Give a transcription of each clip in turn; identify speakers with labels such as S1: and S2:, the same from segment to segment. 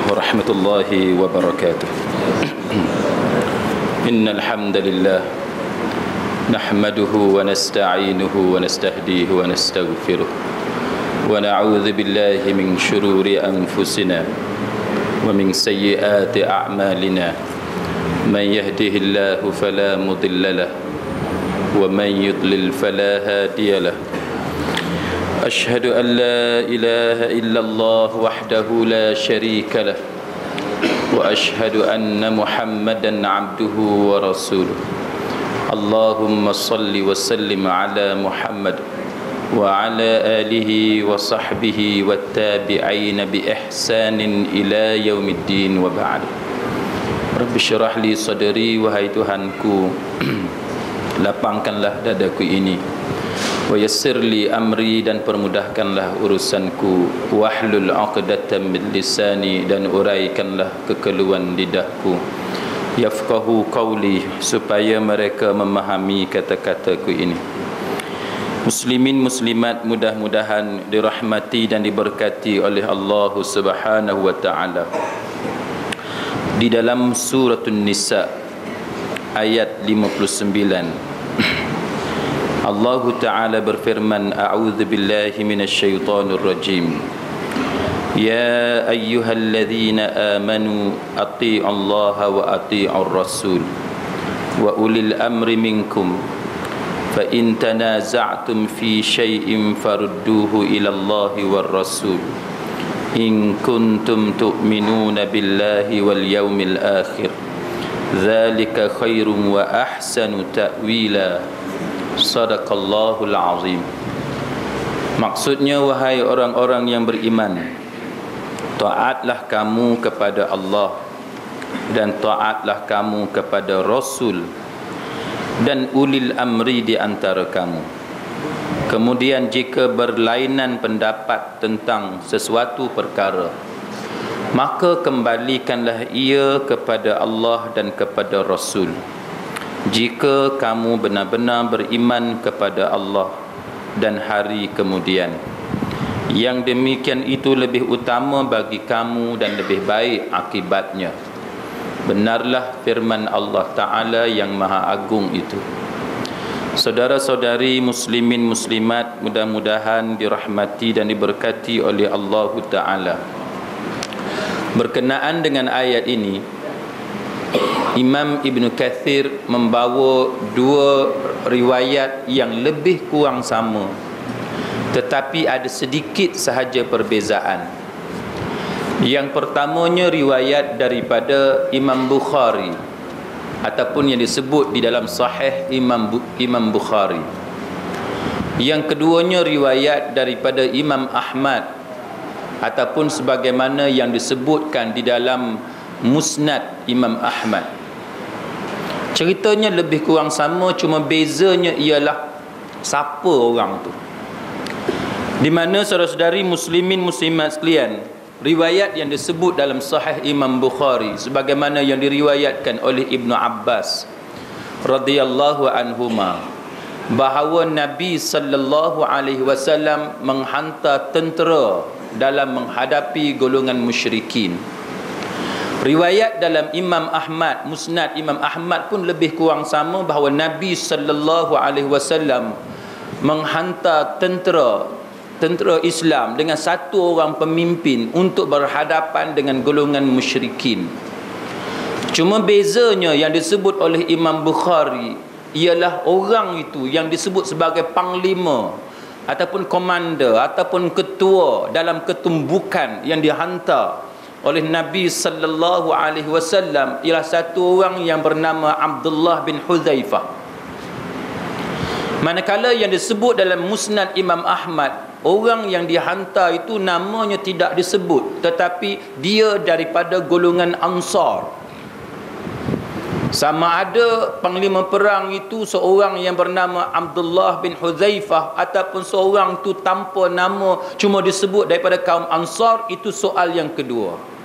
S1: ورحمة الله وبركاته. إن الحمد لله نحمده ونستعينه ونستهديه ونستغفره ونعوذ بالله من شرور أنفسنا ومن سيئات أعمالنا. من يهده الله فلا مضل له ومن يضلل فلا هادي له. أشهد أن لا إله إلا الله وحده لا شريك له وأشهد أن محمدا عبده ورسوله. اللهم صل وسلم على محمد وعلى آله وصحبه والتابعين بإحسان إلى يوم الدين وبعد. رب اشرح لي صدري, wahai Tuhanku, lapangkanlah dadaku ini. Wa yassir li amri, dan permudahkanlah urusanku. Wahlul 'uqdatam min lisani, dan uraikanlah kekeluhan lidahku. Yafqahu qawli, supaya mereka memahami kata-kataku ini. Muslimin muslimat, mudah-mudahan dirahmati dan diberkati oleh Allah Subhanahu wa taala. Di dalam surah An-Nisa ayat 59, Allah Ta'ala berfirman, A'udzu billahi minasyaitonir rajim. Ya ayyuhalladzina amanu atti'u Allah wa atti'ur rasul wa ulil amri minkum fa in tanaza'tum fi syai'in farudduhu ila Allah war rasul in kuntum tu'minuna billahi wal yawmil akhir dzalika khairum wa ahsanu ta'wila. Sadaqallahul azim. Maksudnya, wahai orang-orang yang beriman, taatlah kamu kepada Allah dan taatlah kamu kepada Rasul dan ulil amri di antara kamu. Kemudian jika berlainan pendapat tentang sesuatu perkara, maka kembalikanlah ia kepada Allah dan kepada Rasul. Jika kamu benar-benar beriman kepada Allah dan hari kemudian, yang demikian itu lebih utama bagi kamu dan lebih baik akibatnya. Benarlah firman Allah Ta'ala yang Maha Agung itu. Saudara-saudari muslimin muslimat, mudah-mudahan dirahmati dan diberkati oleh Allah Ta'ala. Berkenaan dengan ayat ini, Imam Ibn Kathir membawa dua riwayat yang lebih kurang sama, tetapi ada sedikit sahaja perbezaan. Yang pertamanya riwayat daripada Imam Bukhari, ataupun yang disebut di dalam Sahih Imam Bukhari. Yang keduanya riwayat daripada Imam Ahmad, ataupun sebagaimana yang disebutkan di dalam Musnad Imam Ahmad. Ceritanya lebih kurang sama, cuma bezanya ialah siapa orang tu. Di mana saudara-saudari muslimin muslimat sekalian, riwayat yang disebut dalam Sahih Imam Bukhari sebagaimana yang diriwayatkan oleh Ibnu Abbas radhiyallahu anhuma, bahawa Nabi sallallahu alaihi wasallam menghantar tentera dalam menghadapi golongan musyrikin. Riwayat dalam Imam Ahmad, Musnad Imam Ahmad pun lebih kurang sama, bahawa Nabi sallallahu alaihi wasallam menghantar tentera Islam dengan satu orang pemimpin untuk berhadapan dengan golongan musyrikin. Cuma bezanya yang disebut oleh Imam Bukhari ialah orang itu yang disebut sebagai panglima ataupun komander ataupun ketua dalam ketumbukan yang dihantar oleh Nabi sallallahu alaihi wasallam ialah satu orang yang bernama Abdullah bin Hudzaifah. Manakala yang disebut dalam Musnad Imam Ahmad, orang yang dihantar itu namanya tidak disebut, tetapi dia daripada golongan Ansar. Sama ada panglima perang itu seorang yang bernama Abdullah bin Hudzaifah ataupun seorang itu tanpa nama, cuma disebut daripada kaum Ansar, itu soal yang kedua.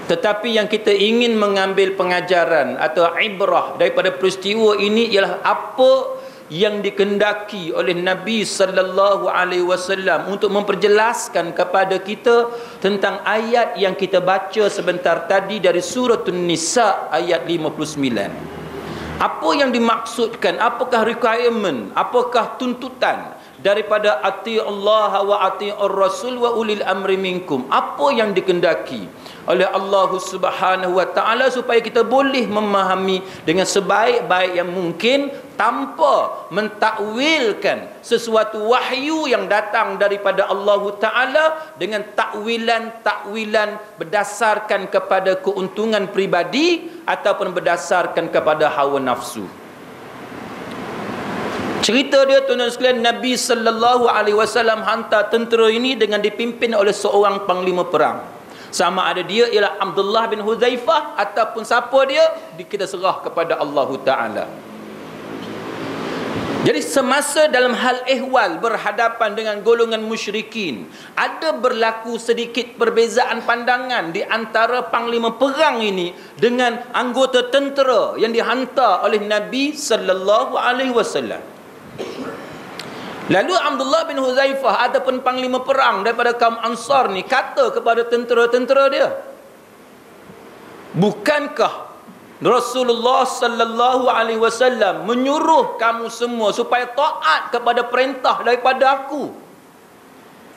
S1: Tetapi yang kita ingin mengambil pengajaran atau ibrah daripada peristiwa ini ialah apa yang dikehendaki oleh Nabi sallallahu alaihi wasallam untuk memperjelaskan kepada kita tentang ayat yang kita baca sebentar tadi dari surah An-Nisa ayat 59. Apa yang dimaksudkan? Apakah requirement? Apakah tuntutan daripada ati Allah wa ati ar-rasul wa ulil amri minkum? Apa yang dikehendaki oleh Allah Subhanahu wa taala supaya kita boleh memahami dengan sebaik-baik yang mungkin tanpa mentakwilkan sesuatu wahyu yang datang daripada Allah taala dengan takwilan-takwilan berdasarkan kepada keuntungan pribadi ataupun berdasarkan kepada hawa nafsu. Cerita dia tuan-tuan sekalian, Nabi sallallahu alaihi wasallam hantar tentera ini dengan dipimpin oleh seorang panglima perang. Sama ada dia ialah Abdullah bin Huzaifah ataupun siapa dia, kita serah kepada Allah Taala. Jadi semasa dalam hal ehwal berhadapan dengan golongan musyrikin, ada berlaku sedikit perbezaan pandangan di antara panglima perang ini dengan anggota tentera yang dihantar oleh Nabi sallallahu alaihi wasallam. Lalu Abdullah bin Huzaifah ataupun panglima perang daripada kaum Ansar ni kata kepada tentera-tentera dia, bukankah Rasulullah sallallahu alaihi wasallam menyuruh kamu semua supaya taat kepada perintah daripada aku?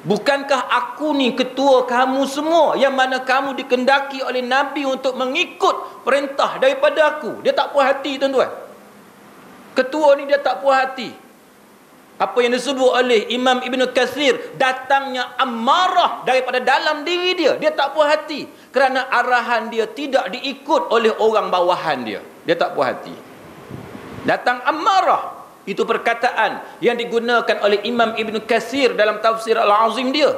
S1: Bukankah aku ni ketua kamu semua yang mana kamu dikehendaki oleh Nabi untuk mengikut perintah daripada aku? Dia tak puas hati tuan-tuan. Ketua ni dia tak puas hati. Apa yang disebut oleh Imam Ibn Kathir, datangnya amarah daripada dalam diri dia. Dia tak puas hati kerana arahan dia tidak diikut oleh orang bawahan dia. Dia tak puas hati. Datang amarah. Itu perkataan yang digunakan oleh Imam Ibn Kathir dalam tafsir Al-Azim dia.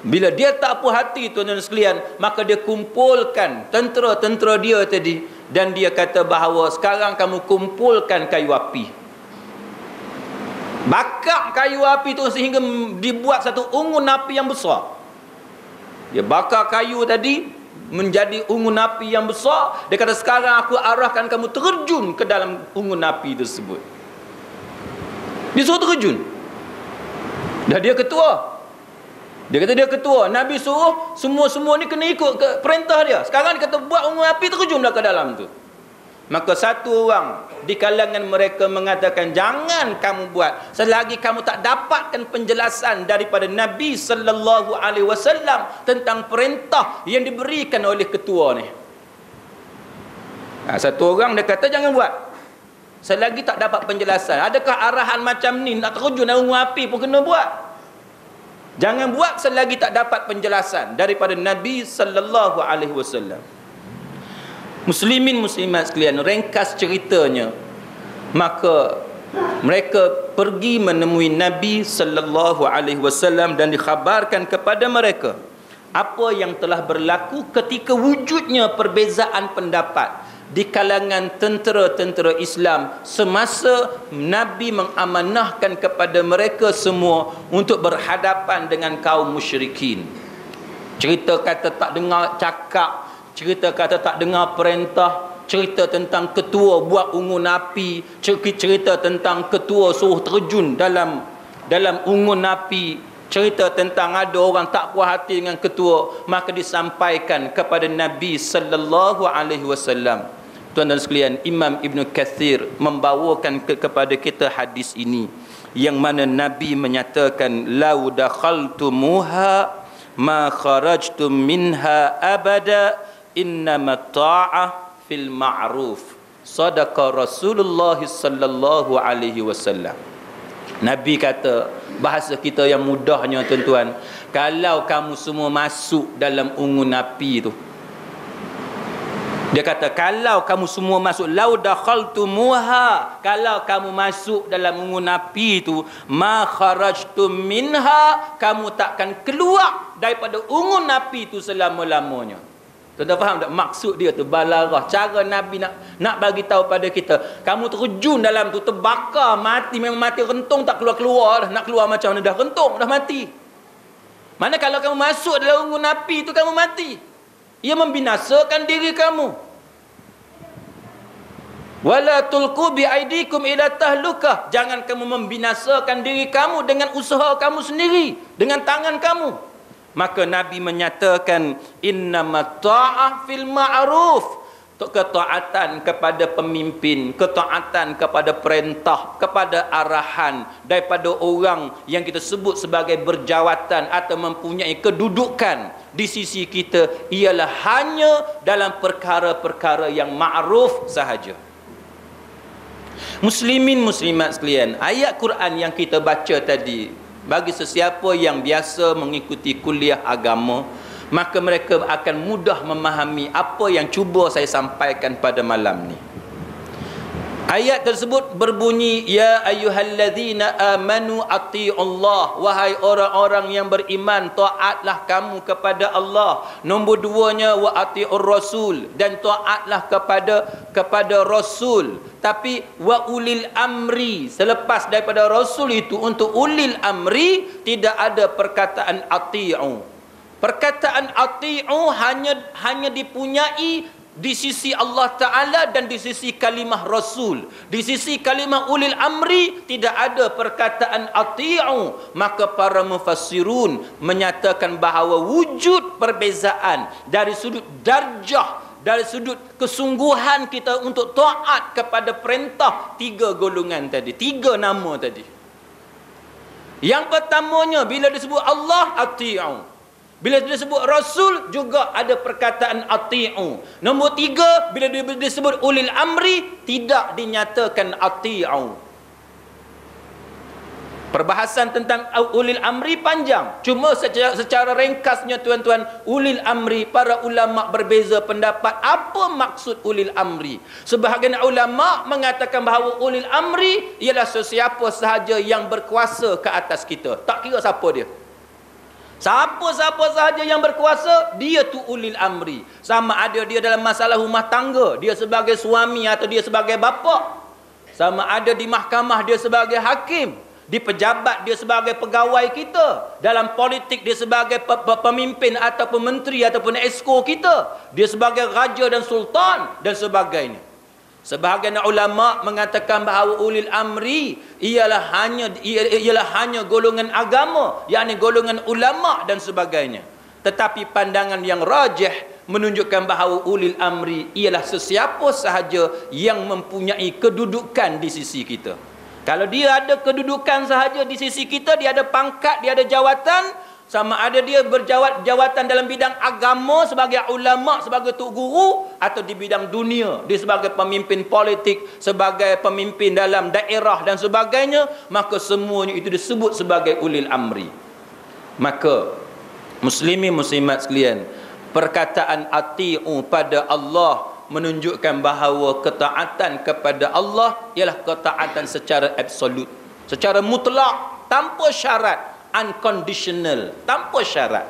S1: Bila dia tak puas hati tuan-tuan sekalian, maka dia kumpulkan tentera-tentera dia tadi, dan dia kata bahawa sekarang kamu kumpulkan kayu api. Bakar kayu api tu sehingga dibuat satu unggun api yang besar. Dia bakar kayu tadi menjadi unggun api yang besar. Dia kata sekarang aku arahkan kamu terjun ke dalam unggun api tersebut. Dia suruh terjun. Dah dia ketua. Dia kata dia ketua. Nabi suruh semua-semua ni kena ikut ke perintah dia. Sekarang dia kata buat unggun api, terjunlah ke dalam tu. Maka satu orang di kalangan mereka mengatakan, jangan kamu buat selagi kamu tak dapatkan penjelasan daripada Nabi sallallahu alaihi wasallam tentang perintah yang diberikan oleh ketua ni. Satu orang dia kata jangan buat selagi tak dapat penjelasan. Adakah arahan macam ni nak terjun dalam api pun kena buat? Jangan buat selagi tak dapat penjelasan daripada Nabi sallallahu alaihi wasallam. Muslimin muslimat sekalian, ringkas ceritanya, maka mereka pergi menemui Nabi sallallahu alaihi wasallam dan dikhabarkan kepada mereka apa yang telah berlaku ketika wujudnya perbezaan pendapat di kalangan tentera-tentera Islam semasa Nabi mengamanahkan kepada mereka semua untuk berhadapan dengan kaum musyrikin. Cerita kata tak dengar cakap, cerita kata tak dengar perintah, cerita tentang ketua buat unggun api, cerita tentang ketua suruh terjun dalam unggun api, cerita tentang ada orang tak puas hati dengan ketua, maka disampaikan kepada Nabi sallallahu alaihi wasallam. Tuan-tuan sekalian, Imam Ibn Kathir membawakan kepada kita hadis ini yang mana Nabi menyatakan, lau dakhaltumuha ma kharajtum minha abada innama ta'ah fil ma'ruf. Sadaqa Rasulullah sallallahu alaihi wasallam. Nabi kata, bahasa kita yang mudahnya tuan-tuan, kalau kamu semua masuk dalam unggun api tu, dia kata kalau kamu semua masuk, lau dakhaltumuha, kalau kamu masuk dalam unggun api tu, ma kharajtum minha, kamu takkan keluar daripada unggun api tu selama-lamanya. Tuan-tuan faham tak maksud dia tu? Balarah, cara Nabi nak bagi tahu pada kita, kamu terjun dalam tu, terbakar, mati, memang mati rentung, tak keluar-keluar dah. Nak keluar macam mana, dah rentung, dah mati. Mana kalau kamu masuk dalam unggun api tu, kamu mati. Ia membinasakan diri kamu. Wala tulqu biaidikum ila tahlukah. Jangan kamu membinasakan diri kamu dengan usaha kamu sendiri, dengan tangan kamu. Maka Nabi menyatakan innamat ta'ah fil ma'ruf. Ketaatan kepada pemimpin, ketaatan kepada perintah, kepada arahan daripada orang yang kita sebut sebagai berjawatan atau mempunyai kedudukan di sisi kita ialah hanya dalam perkara-perkara yang ma'ruf sahaja. Muslimin muslimat sekalian, ayat Quran yang kita baca tadi, bagi sesiapa yang biasa mengikuti kuliah agama, maka mereka akan mudah memahami apa yang cuba saya sampaikan pada malam ni. Ayat tersebut berbunyi, ya ayyuhalladzina amanu atii'ullah, wahai orang-orang yang beriman, taatlah kamu kepada Allah. Nombor duanya, wa atii'ur rasul, dan taatlah kepada rasul. Tapi wa ulil amri, selepas daripada rasul itu untuk ulil amri tidak ada perkataan ati'u. Perkataan ati'u hanya dipunyai di sisi Allah Ta'ala dan di sisi kalimah Rasul. Di sisi kalimah ulil amri tidak ada perkataan ati'u. Maka para mufassirun menyatakan bahawa wujud perbezaan dari sudut darjah, dari sudut kesungguhan kita untuk taat kepada perintah tiga golongan tadi, tiga nama tadi. Yang pertamanya bila disebut Allah, ati'u. Bila disebut Rasul juga ada perkataan ati'u. Nombor tiga, bila disebut ulil amri tidak dinyatakan ati'u. Perbahasan tentang ulil amri panjang. Cuma secara ringkasnya tuan-tuan, ulil amri, para ulama berbeza pendapat apa maksud ulil amri. Sebahagian ulama mengatakan bahawa ulil amri ialah sesiapa sahaja yang berkuasa ke atas kita. Tak kira siapa dia. Siapa-siapa sahaja yang berkuasa, dia tu ulil amri. Sama ada dia dalam masalah rumah tangga, dia sebagai suami atau dia sebagai bapa. Sama ada di mahkamah dia sebagai hakim, di pejabat dia sebagai pegawai kita, dalam politik dia sebagai pemimpin ataupun menteri ataupun esko kita, dia sebagai raja dan sultan dan sebagainya. Sebahagian ulama mengatakan bahawa ulil amri ialah hanya golongan agama, yakni golongan ulama dan sebagainya. Tetapi pandangan yang rajih menunjukkan bahawa ulil amri ialah sesiapa sahaja yang mempunyai kedudukan di sisi kita. Kalau dia ada kedudukan sahaja di sisi kita, dia ada pangkat, dia ada jawatan, sama ada dia berjawatan dalam bidang agama sebagai ulama, sebagai tok guru, atau di bidang dunia, dia sebagai pemimpin politik, sebagai pemimpin dalam daerah dan sebagainya, maka semuanya itu disebut sebagai ulil amri. Maka muslimin muslimat sekalian, perkataan ati'u pada Allah menunjukkan bahawa ketaatan kepada Allah ialah ketaatan secara absolut, secara mutlak, tanpa syarat, unconditional, tanpa syarat.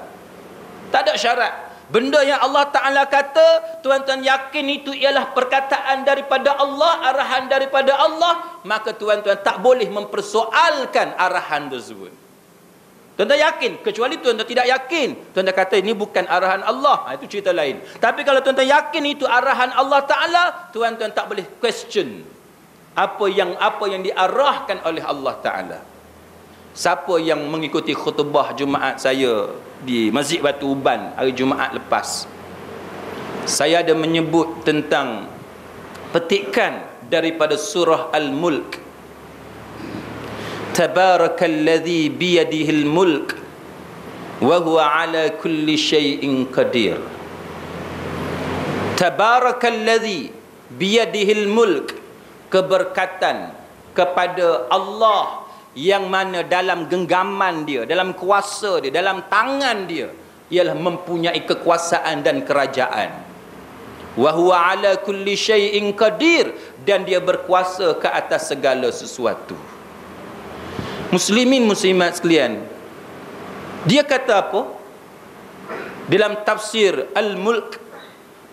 S1: Tak ada syarat. Benda yang Allah Ta'ala kata, tuan-tuan yakin itu ialah perkataan daripada Allah, arahan daripada Allah, maka tuan-tuan tak boleh mempersoalkan arahan tersebut. Tuan-tuan yakin, kecuali tuan-tuan tidak yakin, tuan-tuan kata ini bukan arahan Allah, itu cerita lain. Tapi kalau tuan-tuan yakin itu arahan Allah Ta'ala, tuan-tuan tak boleh question apa yang diarahkan oleh Allah Ta'ala. Siapa yang mengikuti khutbah Jumaat saya di Masjid Batu Uban hari Jumaat lepas, saya ada menyebut tentang petikan daripada surah Al-Mulk. Tabarakalladzi biyadihil mulk wa huwa ala kulli syai'in qadir. Tabarakalladzi biyadihil mulk, keberkatan kepada Allah yang mana dalam genggaman dia, dalam kuasa dia, dalam tangan dia ialah mempunyai kekuasaan dan kerajaan. Wa huwa ala kulli syai'in qadir, dan dia berkuasa ke atas segala sesuatu. Muslimin muslimat sekalian, dia kata apa? Dalam tafsir Al-Mulk,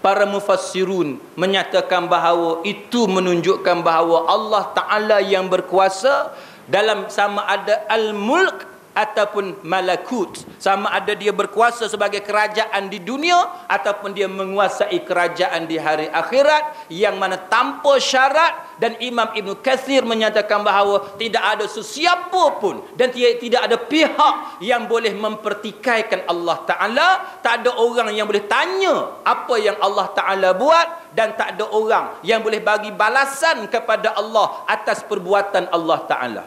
S1: para mufassirun menyatakan bahawa itu menunjukkan bahawa Allah Ta'ala yang berkuasa dalam sama ada Al-Mulk ataupun malakut, sama ada dia berkuasa sebagai kerajaan di dunia ataupun dia menguasai kerajaan di hari akhirat, yang mana tanpa syarat. Dan Imam Ibn Kathir menyatakan bahawa tidak ada sesiapa pun dan tidak ada pihak yang boleh mempertikaikan Allah Ta'ala. Tak ada orang yang boleh tanya apa yang Allah Ta'ala buat, dan tak ada orang yang boleh bagi balasan kepada Allah atas perbuatan Allah Ta'ala.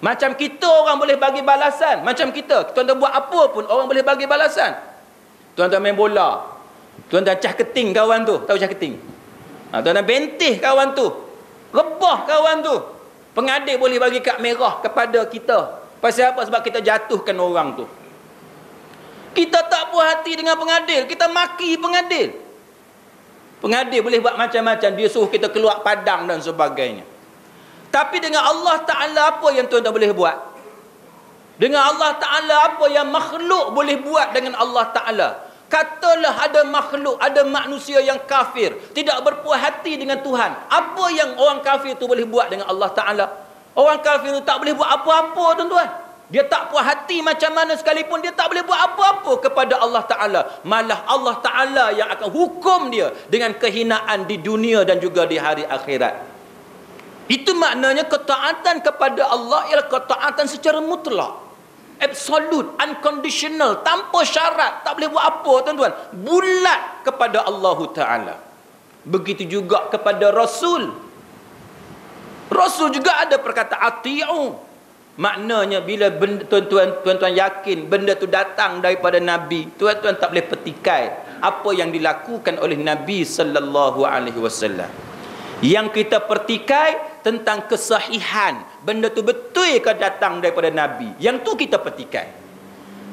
S1: Macam kita orang boleh bagi balasan, macam kita tuan-tuan buat apa pun orang boleh bagi balasan. Tuan-tuan main bola, tuan-tuan cah keting kawan tu, tahu cah keting? Tuan-tuan bentih kawan tu, rebah kawan tu, pengadil boleh bagi kad merah kepada kita. Pasal apa? Sebab kita jatuhkan orang tu. Kita tak puas hati dengan pengadil, kita maki pengadil. Pengadil boleh buat macam-macam, dia suruh kita keluar padang dan sebagainya. Tapi dengan Allah Ta'ala apa yang tuan-tuan boleh buat? Dengan Allah Ta'ala apa yang makhluk boleh buat dengan Allah Ta'ala? Katalah ada makhluk, ada manusia yang kafir, tidak berpuas hati dengan Tuhan. Apa yang orang kafir tu boleh buat dengan Allah Ta'ala? Orang kafir tu tak boleh buat apa-apa, tuan-tuan. Dia tak puas hati macam mana sekalipun, dia tak boleh buat apa-apa kepada Allah Ta'ala. Malah Allah Ta'ala yang akan hukum dia dengan kehinaan di dunia dan juga di hari akhirat. Itu maknanya ketaatan kepada Allah ialah ketaatan secara mutlak, absolute, unconditional, tanpa syarat, tak boleh buat apa, tuan-tuan. Bulat kepada Allah Ta'ala. Begitu juga kepada Rasul. Rasul juga ada perkataan ati'u. Maknanya bila tuan-tuan yakin benda tu datang daripada Nabi, tuan-tuan tak boleh petikai apa yang dilakukan oleh Nabi sallallahu alaihi wasallam. Yang kita pertikai tentang kesahihan, benda tu betul ke datang daripada Nabi, yang tu kita petikai.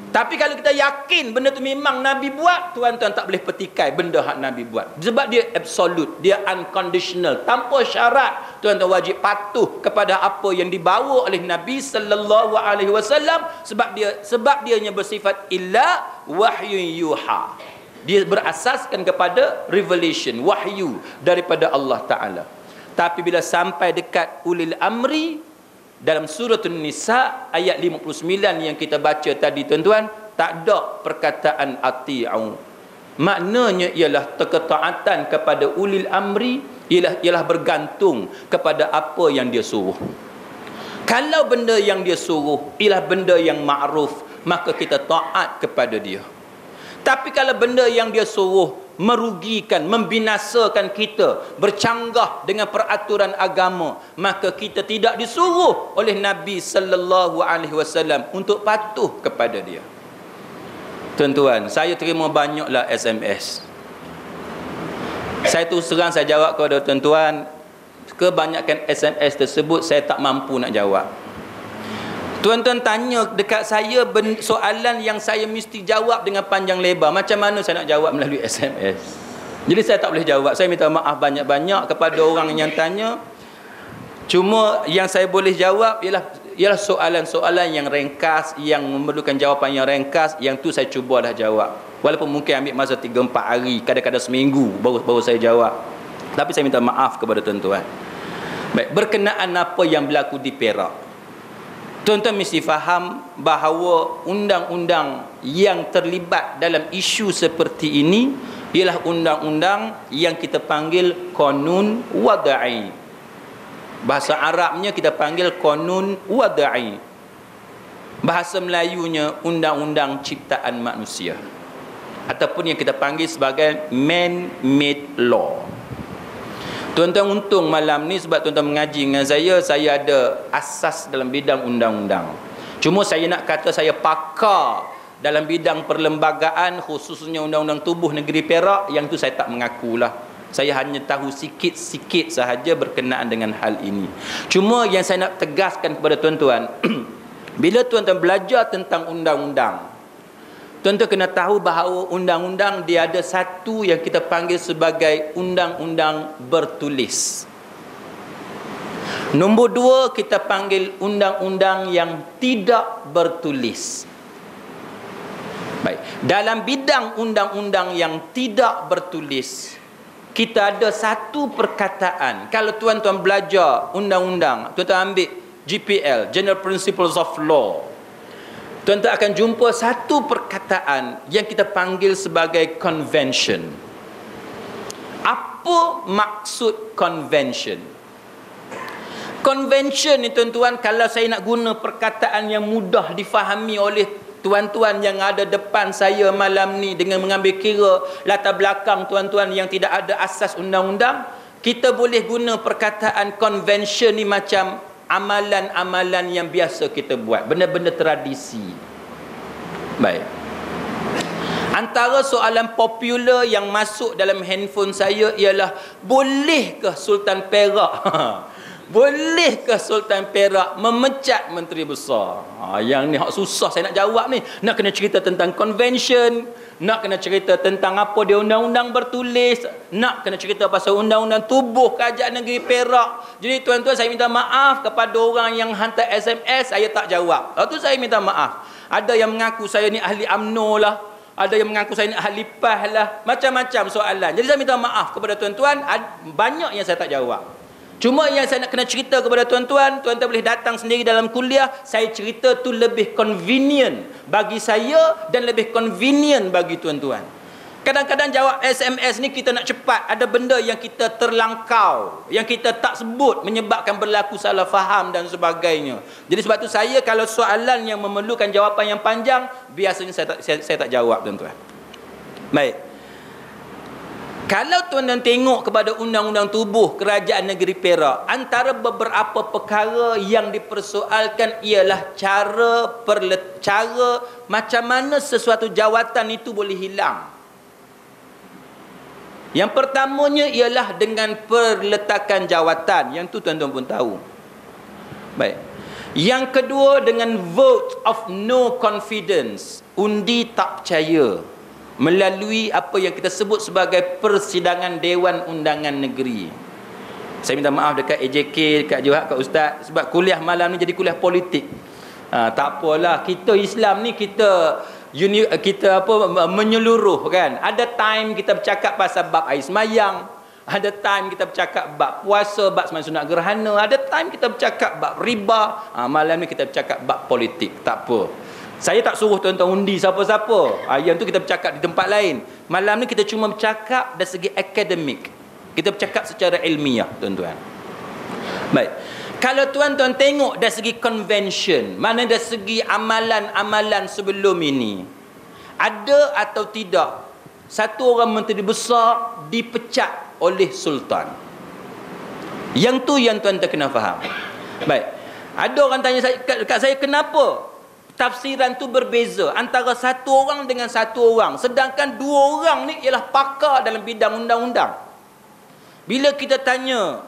S1: Tapi kalau kita yakin benda tu memang Nabi buat, tuan-tuan tak boleh petikai benda hak Nabi buat. Sebab dia absolute, dia unconditional, tanpa syarat. Tuan-tuan wajib patuh kepada apa yang dibawa oleh Nabi sallallahu alaihi wasallam, sebab dia bersifat illa wahyu yuha. Dia berasaskan kepada revelation, wahyu daripada Allah Ta'ala. Tapi bila sampai dekat ulil amri, dalam surah An-Nisa ayat 59 yang kita baca tadi, tuan-tuan, tak ada perkataan ati'u. Maknanya ialah ketaatan kepada ulil amri ialah bergantung kepada apa yang dia suruh. Kalau benda yang dia suruh ialah benda yang ma'ruf, maka kita taat kepada dia. Tapi kalau benda yang dia suruh merugikan, membinasakan kita, bercanggah dengan peraturan agama, maka kita tidak disuruh oleh Nabi sallallahu alaihi wasallam untuk patuh kepada dia. Tuan-tuan, saya terima banyaklah SMS. Saya terus terang saya jawab kepada tuan-tuan, kebanyakan SMS tersebut saya tak mampu nak jawab. Tuan-tuan tanya dekat saya soalan yang saya mesti jawab dengan panjang lebar. Macam mana saya nak jawab melalui SMS? Jadi saya tak boleh jawab. Saya minta maaf banyak-banyak kepada orang yang tanya. Cuma yang saya boleh jawab ialah soalan-soalan yang ringkas, yang memerlukan jawapan yang ringkas. Yang tu saya cubalah jawab. Walaupun mungkin ambil masa 3-4 hari, kadang-kadang seminggu baru saya jawab. Tapi saya minta maaf kepada tuan-tuan. Baik, berkenaan apa yang berlaku di Perak, tuan-tuan mesti faham bahawa undang-undang yang terlibat dalam isu seperti ini ialah undang-undang yang kita panggil Qanun Wada'i. Bahasa Arabnya kita panggil Qanun Wada'i. Bahasa Melayunya Undang-Undang Ciptaan Manusia, ataupun yang kita panggil sebagai Man-Made Law. Tuan-tuan, untung malam ni sebab tuan-tuan mengaji dengan saya ada asas dalam bidang undang-undang. Cuma saya nak kata saya pakar dalam bidang perlembagaan, khususnya undang-undang tubuh negeri Perak, yang tu saya tak mengakulah. Saya hanya tahu sikit-sikit sahaja berkenaan dengan hal ini. Cuma yang saya nak tegaskan kepada tuan-tuan, bila tuan-tuan belajar tentang undang-undang, tuan-tuan kena tahu bahawa undang-undang dia ada satu yang kita panggil sebagai undang-undang bertulis. Nombor 2 kita panggil undang-undang yang tidak bertulis. Baik, dalam bidang undang-undang yang tidak bertulis, kita ada satu perkataan. Kalau tuan-tuan belajar undang-undang, tuan-tuan ambil GPL, General Principles of Law, tuan-tuan akan jumpa satu perkataan yang kita panggil sebagai convention. Apa maksud convention? Convention ni tuan-tuan, kalau saya nak guna perkataan yang mudah difahami oleh tuan-tuan yang ada depan saya malam ni dengan mengambil kira latar belakang tuan-tuan yang tidak ada asas undang-undang, kita boleh guna perkataan convention ni macam amalan-amalan yang biasa kita buat, benda-benda tradisi. Baik. Antara soalan popular yang masuk dalam handphone saya ialah, bolehkah Sultan Perak bolehkah Sultan Perak memecat Menteri Besar? Yang ni hak susah saya nak jawab ni. Nak kena cerita tentang convention, nak kena cerita tentang apa dia undang-undang bertulis, nak kena cerita pasal undang-undang tubuh Kerajaan Negeri Perak. Jadi tuan-tuan, saya minta maaf kepada orang yang hantar SMS, saya tak jawab. Lepas tu saya minta maaf. Ada yang mengaku saya ni ahli UMNO lah, ada yang mengaku saya ni ahli PAS lah, macam-macam soalan. Jadi saya minta maaf kepada tuan-tuan, banyak yang saya tak jawab. Cuma yang saya nak kena cerita kepada tuan-tuan, tuan-tuan boleh datang sendiri dalam kuliah, saya cerita tu lebih convenient bagi saya dan lebih convenient bagi tuan-tuan. Kadang-kadang jawab SMS ni kita nak cepat, ada benda yang kita terlangkau, yang kita tak sebut, menyebabkan berlaku salah faham dan sebagainya. Jadi sebab tu saya, kalau soalan yang memerlukan jawapan yang panjang, biasanya saya tak jawab tuan-tuan. Baik. Kalau tuan-tuan tengok kepada undang-undang tubuh Kerajaan Negeri Perak, antara beberapa perkara yang dipersoalkan ialah cara macam mana sesuatu jawatan itu boleh hilang. Yang pertamanya ialah dengan perletakan jawatan. Yang tu tuan-tuan pun tahu. Baik. Yang kedua dengan vote of no confidence, undi tak percaya, melalui apa yang kita sebut sebagai persidangan Dewan Undangan Negeri. Saya minta maaf dekat AJK, dekat Johan, dekat Ustaz, sebab kuliah malam ni jadi kuliah politik. Tak apalah, kita Islam ni kita menyeluruh kan. Ada time kita bercakap pasal bab air semayang, ada time kita bercakap bab puasa, bab sembahyang sunat gerhana, ada time kita bercakap bab riba. Malam ni kita bercakap bab politik. Tak apa. Saya tak suruh tuan-tuan undi siapa-siapa. Yang tu kita bercakap di tempat lain. Malam ni kita cuma bercakap dari segi akademik. Kita bercakap secara ilmiah, tuan-tuan. Baik. Kalau tuan-tuan tengok dari segi convention, mana dari segi amalan-amalan sebelum ini, ada atau tidak satu orang menteri besar dipecat oleh sultan? Yang tu yang tuan-tuan kena faham. Baik. Ada orang tanya kat saya, kenapa tafsiran tu berbeza antara satu orang dengan satu orang, sedangkan dua orang ni ialah pakar dalam bidang undang-undang? Bila kita tanya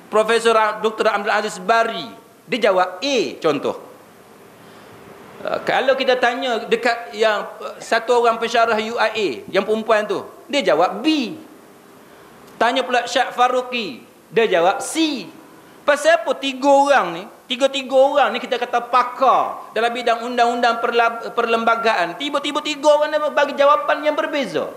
S1: Profesor Dr. Abdul Aziz Bari, dia jawab A contoh. Kalau kita tanya dekat yang satu orang pensyarah UIA yang perempuan tu, dia jawab B. Tanya pula Syed Faruqi, dia jawab C. Pasal apa tiga orang ni, tiga-tiga orang ni kita kata pakar dalam bidang undang-undang perlembagaan, tiba-tiba tiga orang ni bagi jawapan yang berbeza?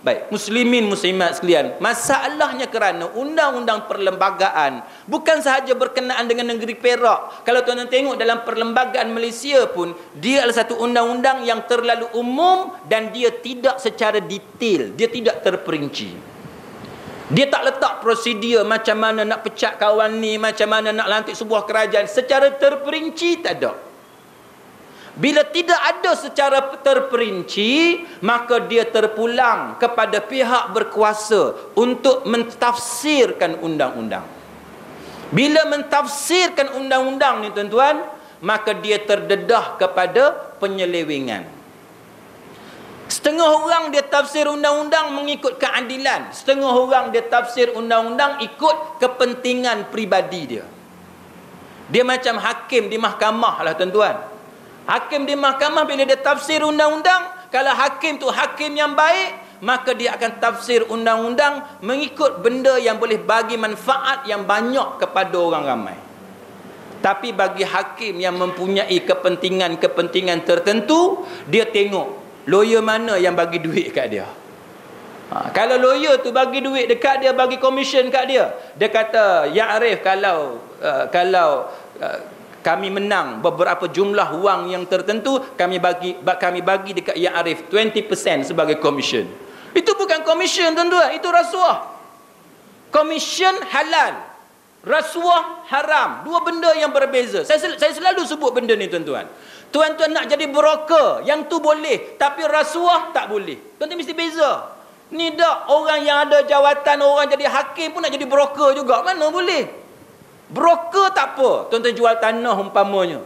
S1: Baik, muslimin muslimat sekalian, masalahnya kerana undang-undang perlembagaan bukan sahaja berkenaan dengan negeri Perak. Kalau tuan-tuan tengok dalam perlembagaan Malaysia pun, dia adalah satu undang-undang yang terlalu umum dan dia tidak secara detail, dia tidak terperinci. Dia tak letak prosedur macam mana nak pecat kawan ni, macam mana nak lantik sebuah kerajaan secara terperinci, tak ada. Bila tidak ada secara terperinci, maka dia terpulang kepada pihak berkuasa untuk mentafsirkan undang-undang. Bila mentafsirkan undang-undang ni tuan-tuan, maka dia terdedah kepada penyelewengan. Setengah orang dia tafsir undang-undang mengikut keadilan, setengah orang dia tafsir undang-undang ikut kepentingan peribadi dia. Dia macam hakim di mahkamah lah tuan-tuan. Hakim di mahkamah bila dia tafsir undang-undang, kalau hakim tu hakim yang baik, maka dia akan tafsir undang-undang mengikut benda yang boleh bagi manfaat yang banyak kepada orang ramai. Tapi bagi hakim yang mempunyai kepentingan-kepentingan tertentu, dia tengok lawyer mana yang bagi duit kat dia. Kalau lawyer tu bagi duit dekat dia, bagi komisen kat dia, dia kata, Ya Arif, kalau kami menang beberapa jumlah wang yang tertentu, kami bagi dekat Yang Arif 20% sebagai komisen. Itu bukan komisen tuan-tuan, itu rasuah. Komisen halal, rasuah haram. Dua benda yang berbeza. Saya selalu sebut benda ni tuan-tuan. Tuan-tuan nak jadi broker, yang tu boleh, tapi rasuah tak boleh. Tuan-tuan mesti beza. Ni dak orang yang ada jawatan, orang jadi hakim pun nak jadi broker juga. Mana boleh? Broker tak apa. Tuan-tuan jual tanah umpamanya.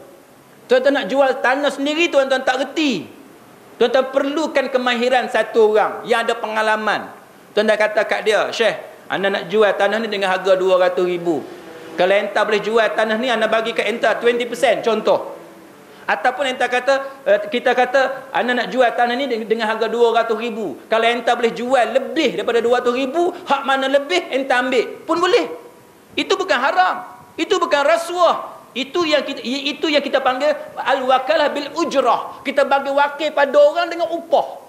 S1: Tuan-tuan nak jual tanah sendiri, tuan-tuan tak reti. Tuan-tuan perlukan kemahiran satu orang yang ada pengalaman. Tuan-tuan kata kat dia, Syekh, anda nak jual tanah ni dengan harga 200,000. Kalau enta boleh jual tanah ni, anda bagi kat enta 20%, contoh. Ataupun enta kata, kita kata anda nak jual tanah ni dengan harga 200,000. Kalau enta boleh jual lebih daripada 200,000, hak mana lebih enta ambil pun boleh. Itu bukan haram, itu bukan rasuah. Itu yang kita panggil al-wakalah bil ujrah. Kita bagi wakil pada orang dengan upah.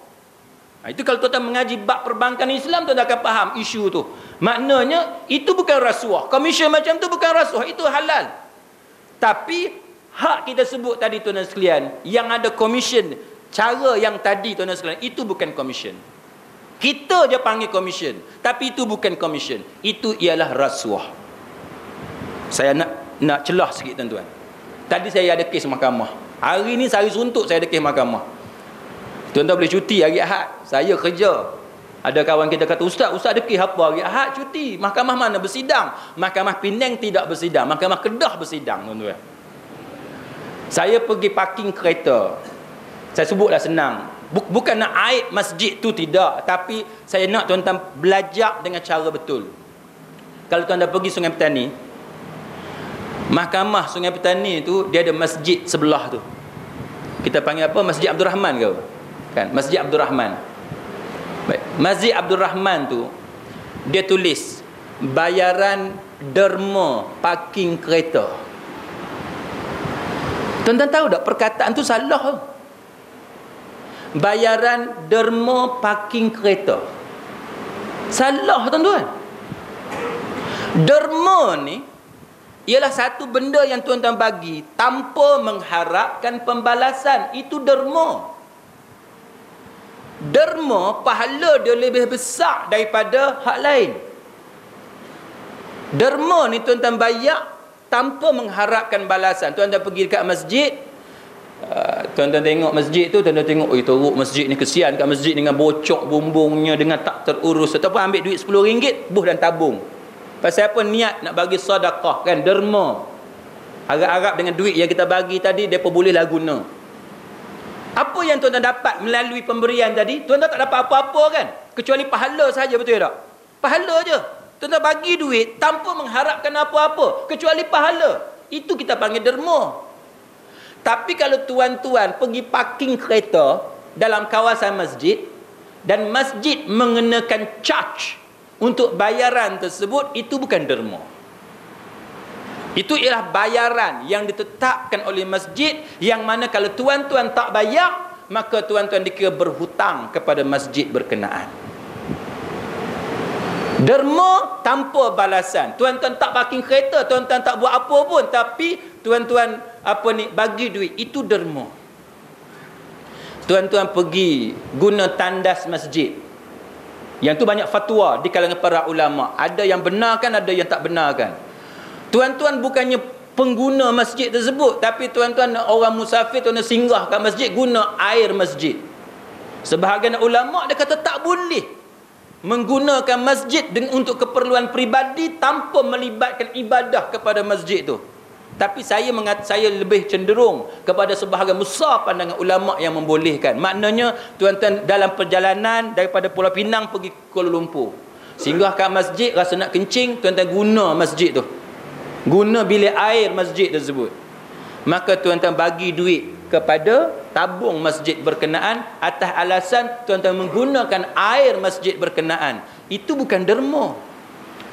S1: Itu kalau tuan-tuan mengaji bab perbankan Islam, tuan-tuan akan faham isu tu. Maknanya itu bukan rasuah. Komisen macam tu bukan rasuah, itu halal. Tapi hak kita sebut tadi tuan-tuan sekalian, yang ada komisen, cara yang tadi tuan-tuan sekalian, itu bukan komisen. Kita je panggil komisen, tapi itu bukan komisen. Itu ialah rasuah. Saya nak celah sikit tuan-tuan. Tadi saya ada kes mahkamah. Hari ni sehari suntuk saya ada kes mahkamah. Tuan-tuan boleh cuti hari Ahad. Saya kerja. Ada kawan kita kata, Ustaz ada kes apa hari Ahad cuti? Mahkamah mana bersidang? Mahkamah Penang tidak bersidang. Mahkamah Kedah bersidang tuan-tuan. Saya pergi parking kereta. Saya sebutlah senang. Bukan nak aib masjid tu, tidak. Tapi saya nak tuan-tuan belajar dengan cara betul. Kalau tuan-tuan pergi Sungai Petani, Mahkamah Sungai Petani tu, dia ada masjid sebelah tu. Kita panggil apa? Masjid Abdul Rahman ke? Kan? Masjid Abdul Rahman. Baik. Masjid Abdul Rahman tu, dia tulis bayaran derma parking kereta. Tuan-tuan tahu tak perkataan tu salah? Bayaran derma parking kereta. Salah tuan-tuan. Derma ni ialah satu benda yang tuan-tuan bagi tanpa mengharapkan pembalasan. Itu derma. Derma, pahala dia lebih besar daripada hak lain. Derma ni tuan-tuan bayar tanpa mengharapkan balasan. Tuan-tuan pergi dekat masjid, tuan-tuan tengok masjid tu, tuan-tuan tengok, teruk masjid ni, kesian kat masjid dengan bocok bumbungnya, dengan tak terurus. Ataupun ambil duit RM10, buh dan tabung. Pasal apa? Niat nak bagi sedekah, kan? Derma. Harap-harap dengan duit yang kita bagi tadi, mereka bolehlah guna. Apa yang tuan-tuan dapat melalui pemberian tadi? Tuan-tuan tak dapat apa-apa, kan? Kecuali pahala saja, betul tak? Pahala je. Tuan-tuan bagi duit tanpa mengharapkan apa-apa, kecuali pahala. Itu kita panggil derma. Tapi kalau tuan-tuan pergi parking kereta dalam kawasan masjid, dan masjid mengenakan charge untuk bayaran tersebut, itu bukan derma. Itu ialah bayaran yang ditetapkan oleh masjid, yang mana kalau tuan-tuan tak bayar, maka tuan-tuan dikira berhutang kepada masjid berkenaan. Derma tanpa balasan. Tuan-tuan tak parking kereta, tuan-tuan tak buat apa pun, tapi tuan-tuan bagi duit, itu derma. Tuan-tuan pergi guna tandas masjid. Yang tu banyak fatwa di kalangan para ulama. Ada yang benarkan, ada yang tak benarkan. Tuan-tuan bukannya pengguna masjid tersebut, tapi tuan-tuan orang musafir, tuan-tuan singgah kat masjid, guna air masjid. Sebahagian ulama dia kata tak boleh menggunakan masjid untuk keperluan peribadi tanpa melibatkan ibadah kepada masjid tu. Tapi saya lebih cenderung kepada sebahagian besar pandangan ulama yang membolehkan. Maknanya tuan-tuan dalam perjalanan daripada Pulau Pinang pergi Kuala Lumpur, singgah kat masjid, rasa nak kencing, tuan-tuan guna masjid tu, guna bilik air masjid tersebut, maka tuan-tuan bagi duit kepada tabung masjid berkenaan atas alasan tuan-tuan menggunakan air masjid berkenaan. Itu bukan derma.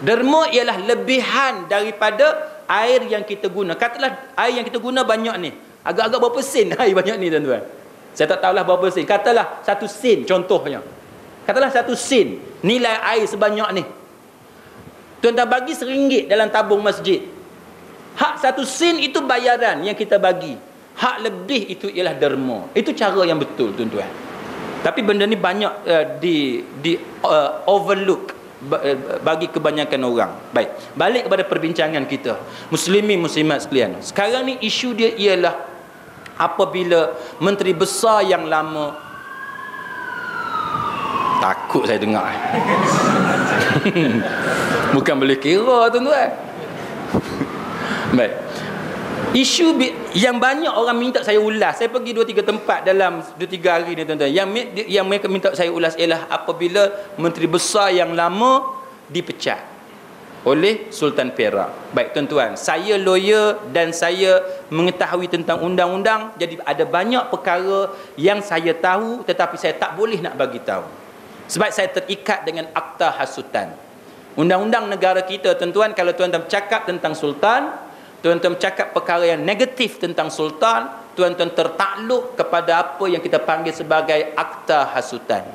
S1: Derma ialah lebihan daripada air yang kita guna. Katalah air yang kita guna banyak ni, agak-agak berapa sen air banyak ni tuan-tuan? Saya tak tahulah berapa sen. Katalah 1 sen contohnya. Katalah 1 sen nilai air sebanyak ni. Tuan-tuan bagi RM1 dalam tabung masjid. Hak 1 sen itu bayaran yang kita bagi. Hak lebih itu ialah derma. Itu cara yang betul, tuan-tuan. Tapi benda ni banyak overlook bagi kebanyakan orang. Baik, balik kepada perbincangan kita. Muslimin muslimat sekalian. Sekarang ni isu dia ialah apabila menteri besar yang lama, takut saya dengar. Bukan boleh kira, tuan-tuan. Baik. Isu yang banyak orang minta saya ulas. Saya pergi 2-3 tempat dalam 2-3 hari ni, tuan-tuan. Yang mereka minta saya ulas ialah apabila menteri besar yang lama dipecat oleh Sultan Perak. Baik, tuan-tuan, saya lawyer dan saya mengetahui tentang undang-undang. Jadi ada banyak perkara yang saya tahu tetapi saya tak boleh nak bagi tahu. Sebab saya terikat dengan akta hasutan. Undang-undang negara kita, tuan-tuan, kalau tuan-tuan cakap tentang sultan, tuan-tuan cakap perkara yang negatif tentang sultan, tuan-tuan tertakluk kepada apa yang kita panggil sebagai akta hasutan.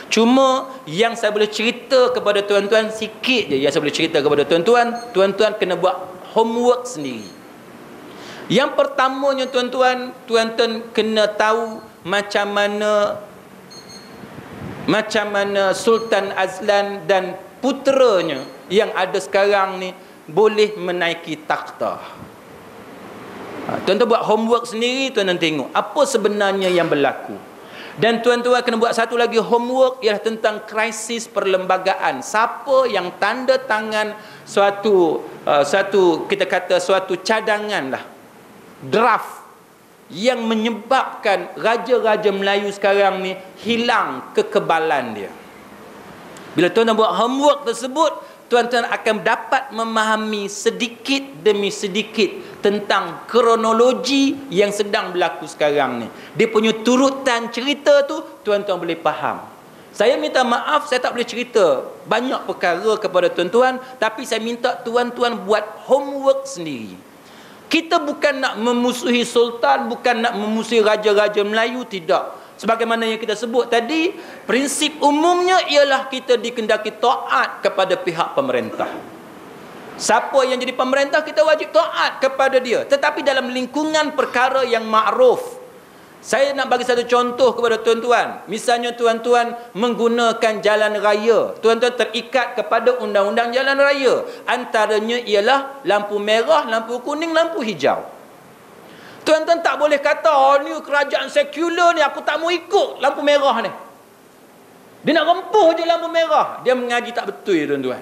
S1: Cuma yang saya boleh cerita kepada tuan-tuan sikit je, yang saya boleh cerita kepada tuan-tuan, tuan-tuan kena buat homework sendiri. Yang pertamanya, tuan-tuan, tuan-tuan kena tahu macam mana Sultan Azlan dan puteranya yang ada sekarang ni boleh menaiki takhta. Tuan-tuan buat homework sendiri, tuan-tuan tengok apa sebenarnya yang berlaku. Dan tuan-tuan kena buat satu lagi homework, ialah tentang krisis perlembagaan. Siapa yang tanda tangan suatu kita kata suatu cadangan lah, draft yang menyebabkan raja-raja Melayu sekarang ni hilang kekebalan dia. Bila tuan-tuan buat homework tersebut, tuan-tuan akan dapat memahami sedikit demi sedikit tentang kronologi yang sedang berlaku sekarang ni. Dia punya turutan cerita tu tuan-tuan boleh faham. Saya minta maaf, saya tak boleh cerita banyak perkara kepada tuan-tuan, tapi saya minta tuan-tuan buat homework sendiri. Kita bukan nak memusuhi sultan, bukan nak memusuhi raja-raja Melayu, tidak. Sebagaimana yang kita sebut tadi, prinsip umumnya ialah kita dikendaki taat kepada pihak pemerintah. Siapa yang jadi pemerintah, kita wajib taat kepada dia. Tetapi dalam lingkungan perkara yang ma'ruf. Saya nak bagi satu contoh kepada tuan-tuan. Misalnya tuan-tuan menggunakan jalan raya. Tuan-tuan terikat kepada undang-undang jalan raya. Antaranya ialah lampu merah, lampu kuning, lampu hijau. Tuan-tuan tak boleh kata, oh ni kerajaan sekular ni, aku tak mau ikut lampu merah ni. Dia nak rempuh je lampu merah. Dia mengaji tak betul, tuan-tuan.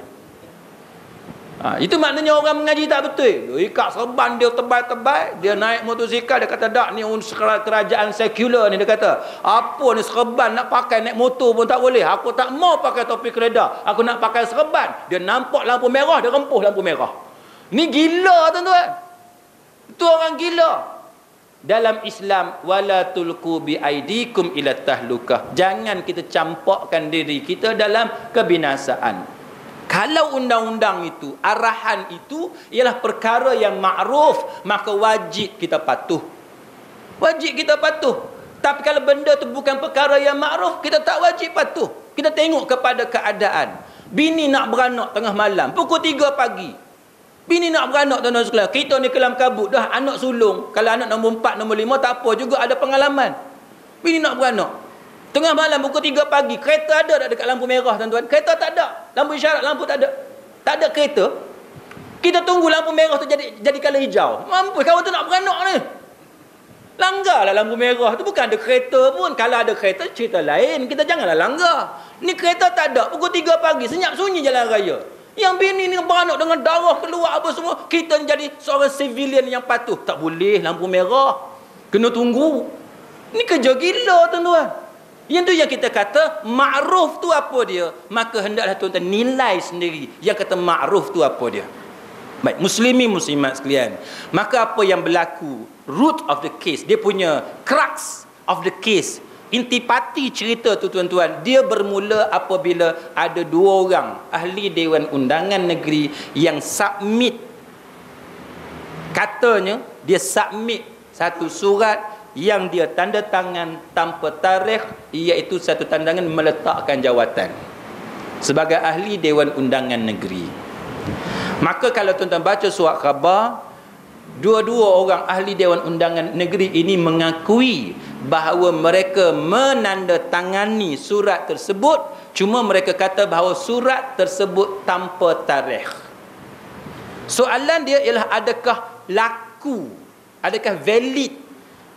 S1: Itu maknanya orang mengaji tak betul. Dia ikat serban dia tebal-tebal, dia naik motosikal, dia kata, tak, ni kerajaan sekular ni. Dia kata, apa ni serban nak pakai naik motor pun tak boleh. Aku tak mau pakai topi keledar, aku nak pakai serban. Dia nampak lampu merah, dia rempuh lampu merah. Ni gila, tuan-tuan. Itu orang gila. Dalam Islam, wala tulqu bi aidikum ila tahlukah. Jangan kita campakkan diri kita dalam kebinasaan. Kalau undang-undang itu, arahan itu ialah perkara yang ma'ruf, maka wajib kita patuh. Wajib kita patuh. Tapi kalau benda itu bukan perkara yang ma'ruf, kita tak wajib patuh. Kita tengok kepada keadaan. Bini nak beranak tengah malam, pukul 3 pagi. Bini nak beranak, tuan-tuan sekalian. Kita ni kelam kabut dah, anak sulung. Kalau anak nombor 4, nombor 5, tak apa juga, ada pengalaman. Bini nak beranak tengah malam, pukul 3 pagi. Kereta ada tak dekat lampu merah, tuan-tuan? Kereta tak ada. Lampu isyarat, lampu tak ada. Tak ada kereta. Kita tunggu lampu merah tu jadi colour hijau. Mampu kawan tu nak beranak ni. Langgarlah lampu merah tu. Bukan ada kereta pun. Kalau ada kereta, cerita lain. Kita janganlah langgar. Ni kereta tak ada. Pukul 3 pagi. Senyap sunyi jalan raya. Yang bini ni beranak dengan darah keluar apa semua, kita jadi seorang civilian yang patuh. Tak boleh lampu merah, kena tunggu. Ni kerja gila, tuan-tuan. Yang tu yang kita kata ma'ruf tu apa dia, maka hendaklah tuan-tuan nilai sendiri yang kata ma'ruf tu apa dia. Baik, muslimin muslimat sekalian, maka apa yang berlaku, root of the case, dia punya crux of the case, intipati cerita tu, tuan-tuan, dia bermula apabila ada 2 orang ahli Dewan Undangan Negeri yang submit, katanya dia submit satu surat yang dia tanda tangan tanpa tarikh, iaitu satu tandangan meletakkan jawatan sebagai ahli Dewan Undangan Negeri. Maka kalau tuan-tuan baca surat khabar, dua-dua orang ahli Dewan Undangan Negeri ini mengakui bahawa mereka menandatangani surat tersebut, cuma mereka kata bahawa surat tersebut tanpa tarikh. Soalan dia ialah, adakah laku, adakah valid,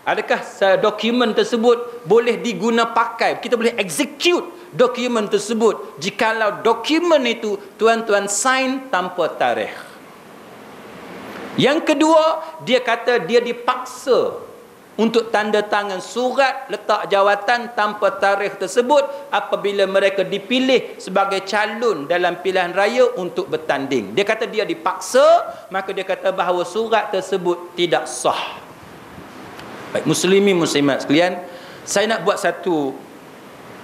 S1: adakah dokumen tersebut boleh diguna pakai, kita boleh execute dokumen tersebut jikalau dokumen itu tuan-tuan sign tanpa tarikh. Yang kedua, dia kata dia dipaksa untuk tanda tangan surat letak jawatan tanpa tarikh tersebut apabila mereka dipilih sebagai calon dalam pilihan raya untuk bertanding. Dia kata dia dipaksa, maka dia kata bahawa surat tersebut tidak sah. Baik, muslimin muslimat sekalian, saya nak buat satu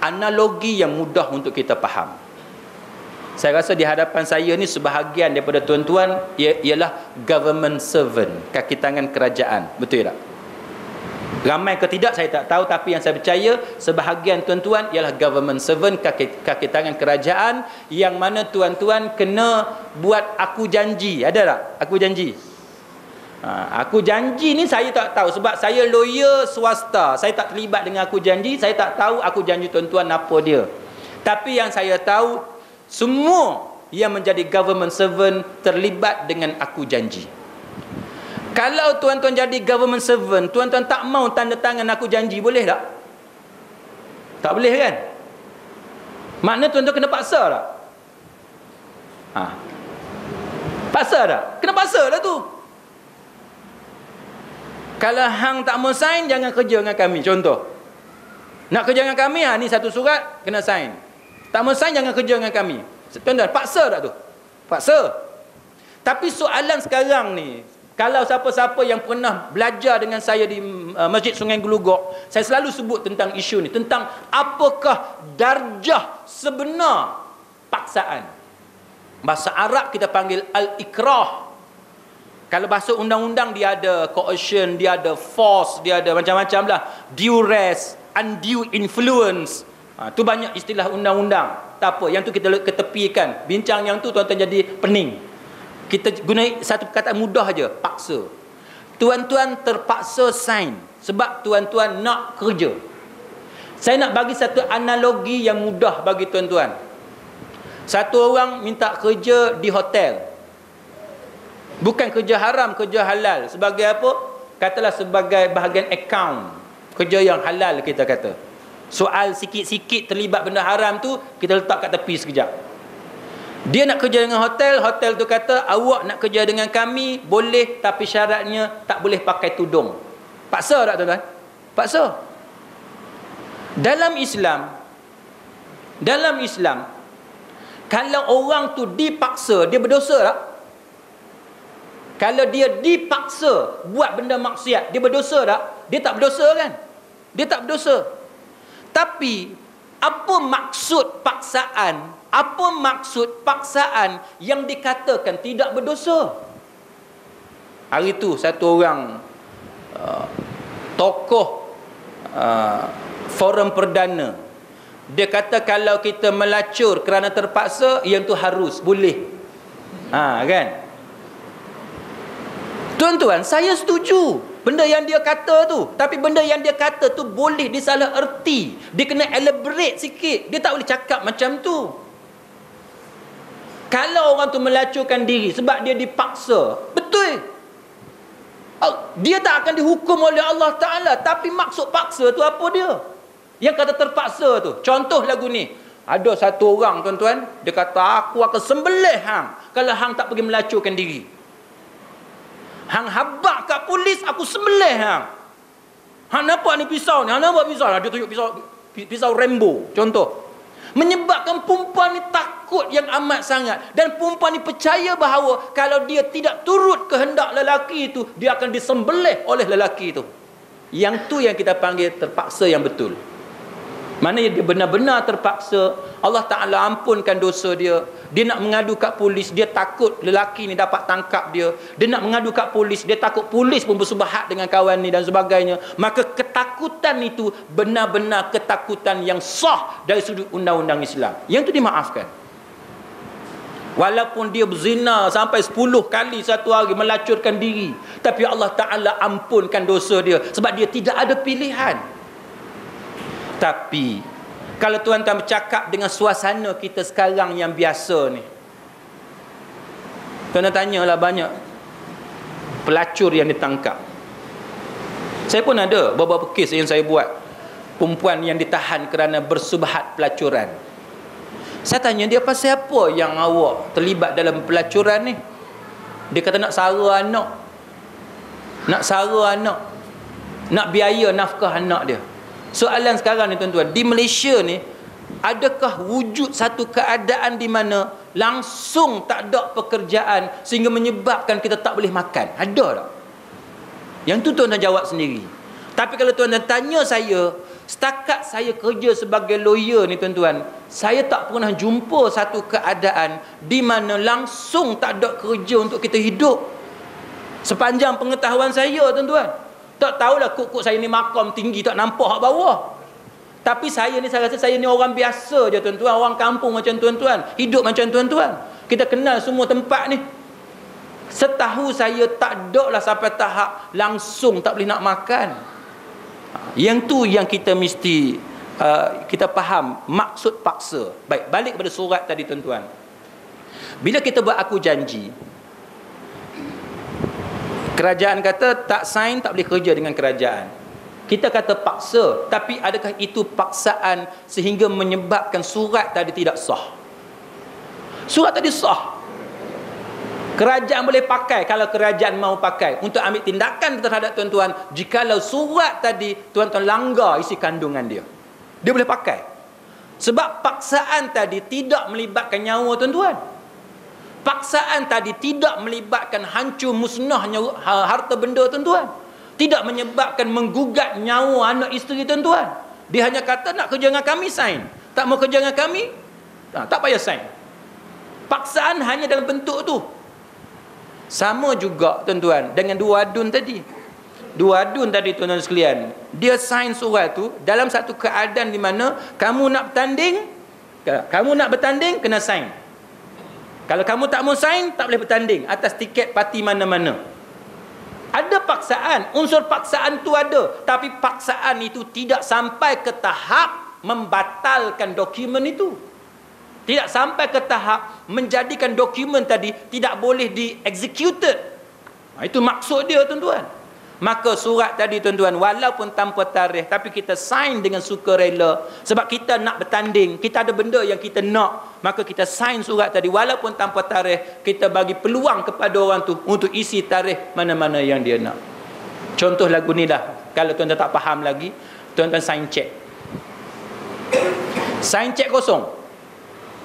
S1: analogi yang mudah untuk kita faham. Saya rasa di hadapan saya ni sebahagian daripada tuan-tuan ialah government servant, kaki tangan kerajaan. Betul tak? Ramai ke tidak saya tak tahu, tapi yang saya percaya sebahagian tuan-tuan ialah government servant, kaki tangan kerajaan, yang mana tuan-tuan kena buat aku janji. Ada tak? Aku janji. Aku janji ni saya tak tahu sebab saya lawyer swasta. Saya tak terlibat dengan aku janji. Saya tak tahu aku janji tuan-tuan apa dia. Tapi yang saya tahu, semua yang menjadi government servant terlibat dengan aku janji. Kalau tuan-tuan jadi government servant, tuan-tuan tak mau tanda tangan aku janji, boleh tak? Tak boleh kan? Makna tuan-tuan kena paksa tak? Paksa tak? Kena paksa lah tu. Kalau hang tak mau sign, jangan kerja dengan kami. Contoh, nak kerja dengan kami, ni satu surat, kena sign. Tak mau sign, jangan kerja dengan kami. Tuan-tuan, paksa tak tu? Paksa. Tapi soalan sekarang ni, kalau siapa-siapa yang pernah belajar dengan saya di Masjid Sungai Gelugok, saya selalu sebut tentang isu ni, tentang apakah darjah sebenar paksaan. Bahasa Arab kita panggil al-ikrah. Kalau bahasa undang-undang dia ada coercion, dia ada force, dia ada macam-macam lah. Duress, undue influence. Tu banyak istilah undang-undang. Tak apa, yang tu kita ketepikan. Bincang yang tu tuan-tuan jadi pening. Kita guna satu kata mudah aja, paksa. Tuan-tuan terpaksa sign sebab tuan-tuan nak kerja. Saya nak bagi satu analogi yang mudah bagi tuan-tuan. Satu orang minta kerja di hotel. Bukan kerja haram, kerja halal. Sebagai apa? Katalah sebagai bahagian account. Kerja yang halal kita kata. Soal sikit-sikit terlibat benda haram tu, kita letak kat tepi sekejap. Dia nak kerja dengan hotel, hotel tu kata, awak nak kerja dengan kami, boleh, tapi syaratnya tak boleh pakai tudung. Paksa tak tuan-tuan? Paksa. Dalam Islam, kalau orang tu dipaksa, dia berdosa tak? Kalau dia dipaksa buat benda maksiat, dia berdosa tak? Dia tak berdosa kan? Dia tak berdosa. Tapi apa maksud paksaan? Apa maksud paksaan yang dikatakan tidak berdosa? Hari tu satu orang tokoh forum perdana, dia kata kalau kita melacur kerana terpaksa, yang tu harus, boleh. Kan? Tuan-tuan, saya setuju benda yang dia kata tu. Tapi benda yang dia kata tu boleh disalah erti. Dia kena elaborate sikit. Dia tak boleh cakap macam tu. Kalau orang tu melacurkan diri sebab dia dipaksa, betul, dia tak akan dihukum oleh Allah Ta'ala. Tapi maksud paksa tu apa dia? Yang kata terpaksa tu, contoh lagu ni, ada satu orang tuan-tuan, dia kata aku akan sembelih hang kalau hang tak pergi melacurkan diri. Hang habak kat polis, aku sembelih hang. Hang nampak ni pisau ni, hang nampak pisau ni, dia tunjuk pisau Rambo, contoh. Menyebabkan perempuan ni takut yang amat sangat. Dan perempuan ni percaya bahawa kalau dia tidak turut kehendak lelaki itu, dia akan disembelih oleh lelaki itu. Yang tu yang kita panggil terpaksa yang betul. Mana dia benar-benar terpaksa, Allah Ta'ala ampunkan dosa dia. Dia nak mengadu kat polis, dia takut lelaki ni dapat tangkap dia. Dia nak mengadu kat polis, dia takut polis pun bersubahat dengan kawan ni dan sebagainya. Maka ketakutan itu benar-benar ketakutan yang sah dari sudut undang-undang Islam. Yang tu dimaafkan. Walaupun dia berzina sampai 10 kali satu hari, melacurkan diri, tapi Allah Ta'ala ampunkan dosa dia, sebab dia tidak ada pilihan. Tapi kalau tuan-tuan bercakap dengan suasana kita sekarang yang biasa ni, tuan-tuan tanyalah banyak pelacur yang ditangkap. Saya pun ada beberapa kes yang saya buat, perempuan yang ditahan kerana bersubhat pelacuran. Saya tanya dia, pasal apa yang awak terlibat dalam pelacuran ni? Dia kata nak sara anak. Nak sara anak. Nak biaya nafkah anak dia. Soalan sekarang ni tuan-tuan, di Malaysia ni, adakah wujud satu keadaan di mana langsung tak ada pekerjaan sehingga menyebabkan kita tak boleh makan? Ada tak? Yang tu tuan-tuan jawab sendiri. Tapi kalau tuan-tuan tanya saya, setakat saya kerja sebagai lawyer ni tuan-tuan, saya tak pernah jumpa satu keadaan di mana langsung tak ada kerja untuk kita hidup. Sepanjang pengetahuan saya tuan-tuan, tak tahulah kok saya ni makam tinggi tak nampak kat bawah. Tapi saya rasa saya ni orang biasa je tuan-tuan, orang kampung macam tuan-tuan, hidup macam tuan-tuan. Kita kenal semua tempat ni. Setahu saya tak ada lah sampai tahap langsung tak boleh nak makan. Yang tu yang kita mesti kita faham maksud paksa. Baik, balik kepada surat tadi tuan-tuan. Bila kita buat aku janji, kerajaan kata tak sign tak boleh kerja dengan kerajaan. Kita kata paksa, tapi adakah itu paksaan sehingga menyebabkan surat tadi tidak sah? Surat tadi sah. Kerajaan boleh pakai kalau kerajaan mau pakai untuk ambil tindakan terhadap tuan-tuan jikalau surat tadi tuan-tuan langgar isi kandungan dia. Dia boleh pakai. Sebab paksaan tadi tidak melibatkan nyawa tuan-tuan. Paksaan tadi tidak melibatkan hancur musnahnya harta benda tuan-tuan. Tidak menyebabkan menggugat nyawa anak isteri tuan-tuan. Dia hanya kata nak kerja dengan kami, sign. Tak mau kerja dengan kami, tak payah sign. Paksaan hanya dalam bentuk tu. Sama juga tuan-tuan dengan dua adun tadi. Dua adun tadi tuan-tuan sekalian, dia sign surat tu dalam satu keadaan di mana kamu nak bertanding kena sign. Kalau kamu tak mau sign, tak boleh bertanding atas tiket parti mana-mana. Ada paksaan, unsur paksaan tu ada, tapi paksaan itu tidak sampai ke tahap membatalkan dokumen itu. Tidak sampai ke tahap menjadikan dokumen tadi tidak boleh di-executed. Itu maksud dia tuan-tuan. Maka surat tadi tuan-tuan, walaupun tanpa tarikh, tapi kita sign dengan sukarela. Sebab kita nak bertanding, kita ada benda yang kita nak, maka kita sign surat tadi walaupun tanpa tarikh. Kita bagi peluang kepada orang tu untuk isi tarikh mana-mana yang dia nak. Contoh lagu ni lah, kalau tuan-tuan tak faham lagi, tuan-tuan sign cek. Sign cek kosong.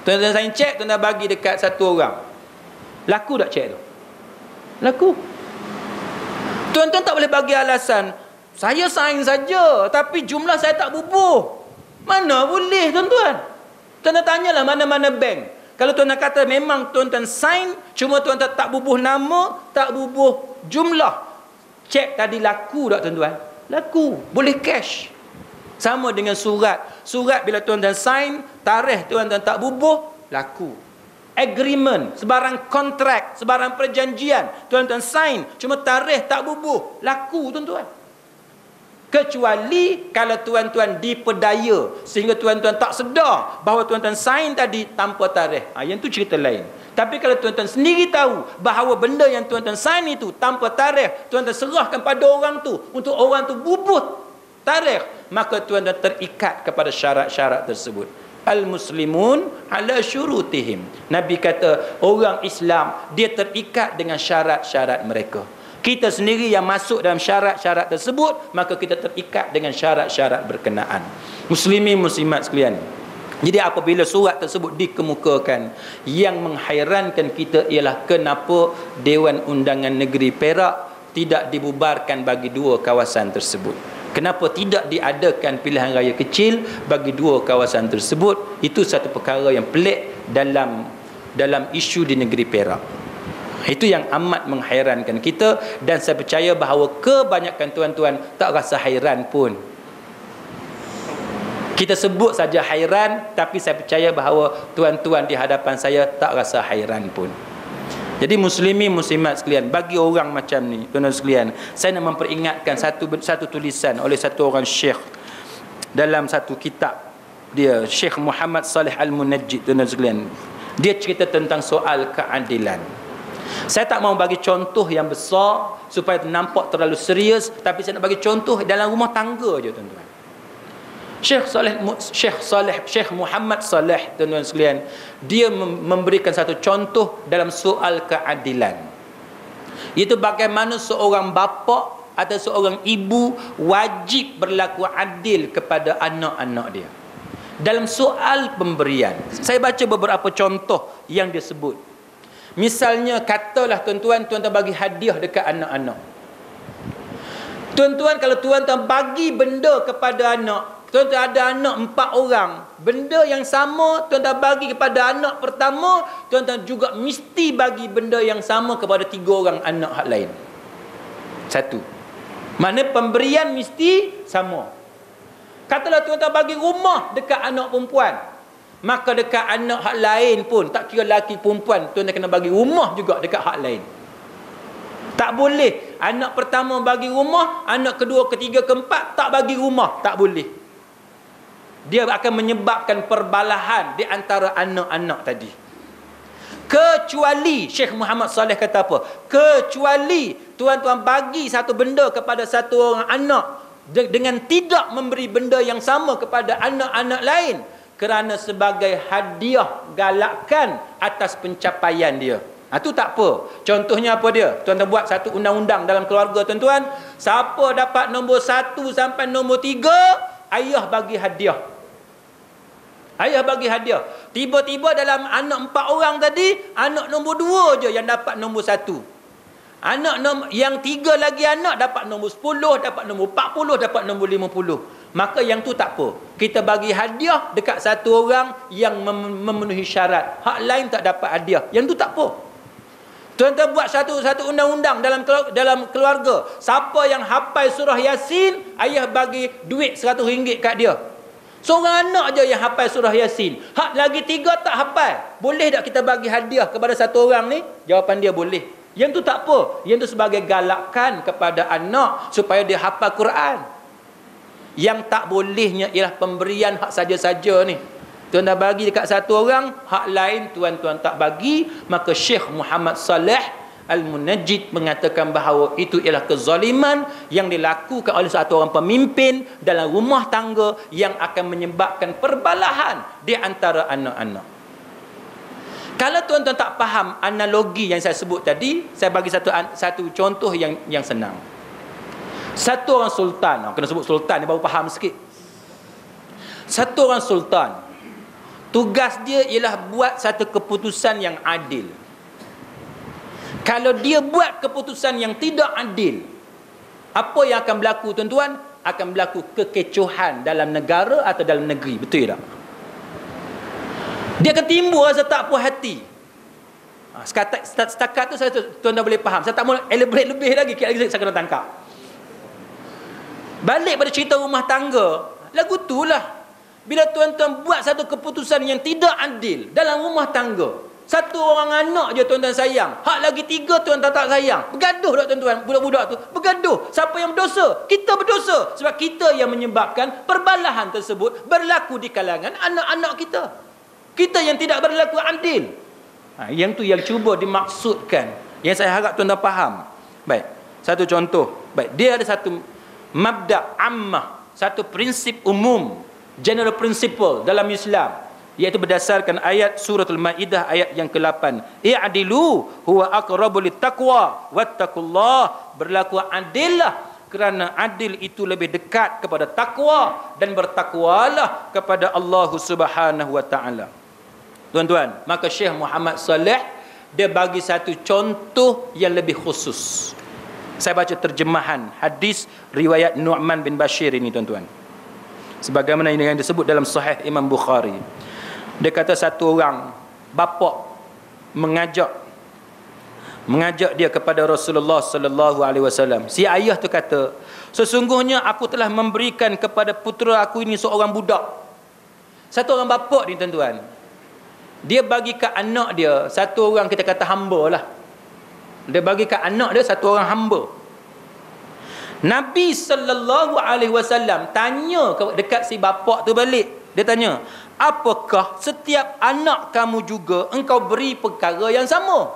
S1: Tuan-tuan sign cek, tuan-tuan bagi dekat satu orang. Laku tak cek tu? Laku. Tuan-tuan tak boleh bagi alasan, saya sign saja tapi jumlah saya tak bubuh. Mana boleh tuan-tuan? Tuan-tuan tanyalah mana-mana bank. Kalau tuan-tuan kata memang tuan-tuan sign, cuma tuan-tuan tak bubuh nama, tak bubuh jumlah, cek tadi laku tak tuan-tuan? Laku. Boleh cash. Sama dengan surat. Surat bila tuan-tuan sign, tarikh tuan-tuan tak bubuh, laku. Agreement, sebarang kontrak, sebarang perjanjian, tuan-tuan sign, cuma tarikh tak bubuh, laku tuan-tuan. Kecuali kalau tuan-tuan diperdaya sehingga tuan-tuan tak sedar bahawa tuan-tuan sign tadi tanpa tarikh. Yang tu cerita lain. Tapi kalau tuan-tuan sendiri tahu bahawa benda yang tuan-tuan sign itu tanpa tarikh, tuan-tuan serahkan pada orang tu untuk orang tu bubuh tarikh, maka tuan-tuan terikat kepada syarat-syarat tersebut. Al-muslimun ala syurutihim. Nabi kata orang Islam dia terikat dengan syarat-syarat mereka. Kita sendiri yang masuk dalam syarat-syarat tersebut, maka kita terikat dengan syarat-syarat berkenaan. Muslimin muslimat sekalian, jadi apabila surat tersebut dikemukakan, yang menghairankan kita ialah kenapa Dewan Undangan Negeri Perak tidak dibubarkan bagi dua kawasan tersebut. Kenapa tidak diadakan pilihan raya kecil bagi dua kawasan tersebut? Itu satu perkara yang pelik dalam isu di negeri Perak. Itu yang amat menghairankan kita, dan saya percaya bahawa kebanyakan tuan-tuan tak rasa hairan pun. Kita sebut saja hairan, tapi saya percaya bahawa tuan-tuan di hadapan saya tak rasa hairan pun. Jadi muslimin muslimat sekalian, bagi orang macam ni, tuan-tuan sekalian, saya nak memperingatkan satu tulisan oleh satu orang syekh dalam satu kitab dia, Syekh Muhammad Saleh Al-Munajjid, tuan-tuan sekalian. Dia cerita tentang soal keadilan. Saya tak mau bagi contoh yang besar supaya nampak terlalu serius, tapi saya nak bagi contoh dalam rumah tangga je, tuan-tuan. Syekh Muhammad Saleh, tuan-tuan sekalian, dia memberikan satu contoh dalam soal keadilan. Itu bagaimana seorang bapa atau seorang ibu wajib berlaku adil kepada anak-anak dia dalam soal pemberian. Saya baca beberapa contoh yang dia sebut. Misalnya, katalah tuan-tuan bagi hadiah dekat anak-anak. Tuan-tuan, kalau tuan-tuan bagi benda kepada anak, tuan-tuan ada anak 4 orang, benda yang sama tuan-tuan bagi kepada anak pertama, tuan-tuan juga mesti bagi benda yang sama kepada 3 orang anak hak lain. Satu. Maknanya pemberian mesti sama. Katalah tuan-tuan bagi rumah dekat anak perempuan, maka dekat anak hak lain pun, tak kira lelaki perempuan, tuan-tuan kena bagi rumah juga dekat hak lain. Tak boleh anak pertama bagi rumah, anak kedua, ketiga, keempat tak bagi rumah, tak boleh. Dia akan menyebabkan perbalahan di antara anak-anak tadi. Kecuali, Syekh Muhammad Saleh kata apa? Kecuali tuan-tuan bagi satu benda kepada satu orang anak dengan tidak memberi benda yang sama kepada anak-anak lain, kerana sebagai hadiah galakan atas pencapaian dia. Itu tak apa. Contohnya apa dia? Tuan-tuan buat satu undang-undang dalam keluarga, tuan-tuan. Siapa dapat nombor 1 sampai nombor 3, ayah bagi hadiah. Ayah bagi hadiah. Tiba-tiba dalam anak 4 orang tadi, anak nombor 2 je yang dapat nombor 1. Anak yang 3 lagi anak dapat nombor 10, dapat nombor 40, dapat nombor 50. Maka yang tu tak apa. Kita bagi hadiah dekat satu orang yang memenuhi syarat. Hak lain tak dapat hadiah. Yang tu tak apa. Tuan-tuan buat satu undang-undang dalam keluarga. Siapa yang hafal surah Yasin, ayah bagi duit RM100 kat dia. Seorang anak je yang hafal surah Yasin. Hak lagi 3 tak hafal. Boleh tak kita bagi hadiah kepada satu orang ni? Jawapan dia boleh. Yang tu tak apa. Yang tu sebagai galakan kepada anak supaya dia hafal Quran. Yang tak bolehnya ialah pemberian hak saja-saja ni. Tuan-tuan bagi dekat satu orang, hak lain tuan-tuan tak bagi, maka Syekh Muhammad Saleh Al-Munajjid mengatakan bahawa itu ialah kezaliman yang dilakukan oleh satu orang pemimpin dalam rumah tangga yang akan menyebabkan perbalahan di antara anak-anak. Kalau tuan-tuan tak faham analogi yang saya sebut tadi, saya bagi satu contoh yang senang. Satu orang sultan, kena sebut sultan ni baru faham sikit. Satu orang sultan, tugas dia ialah buat satu keputusan yang adil. Kalau dia buat keputusan yang tidak adil, apa yang akan berlaku, tuan-tuan? Akan berlaku kekecohan dalam negara atau dalam negeri. Betul tak? Dia akan timbul rasa tak puas hati. Setakat tu tuan-tuan boleh faham. Saya tak mau elaborate lebih lagi. Sekejap lagi saya kena tangkap. Balik pada cerita rumah tangga, lagu tu lah. Bila tuan-tuan buat satu keputusan yang tidak adil dalam rumah tangga, satu orang anak je tuan-tuan sayang, hak lagi 3 tuan-tuan tak sayang, bergaduh tak tuan-tuan? Budak-budak tu bergaduh. Siapa yang berdosa? Kita berdosa. Sebab kita yang menyebabkan perbalahan tersebut berlaku di kalangan anak-anak kita. Kita yang tidak berlaku adil. Yang tu yang cuba dimaksudkan, yang saya harap tuan-tuan faham. Baik, satu contoh. Baik, dia ada satu mabda' ammah, satu prinsip umum, general principle dalam Islam, iaitu berdasarkan ayat surah Al-Maidah ayat yang ke-8. I'adilu huwa aqrabu littaqwa wattaqullah. Berlaku adillah, kerana adil itu lebih dekat kepada takwa, dan bertakwalah kepada Allah Subhanahu wa taala. Tuan-tuan, maka Syekh Muhammad Saleh dia bagi satu contoh yang lebih khusus. Saya baca terjemahan hadis riwayat Nu'man bin Bashir ini, tuan-tuan. Sebagaimana yang disebut dalam Sahih Imam Bukhari. Dia kata satu orang bapa mengajak dia kepada Rasulullah sallallahu alaihi wasallam. Si ayah tu kata, sesungguhnya aku telah memberikan kepada putera aku ini seorang budak. Satu orang bapa ni tuan-tuan, dia bagi kat anak dia satu orang, kita kata hamba lah. Dia bagi kat anak dia satu orang hamba. Nabi SAW tanya dekat si bapa tu balik. Dia tanya, apakah setiap anak kamu juga engkau beri perkara yang sama?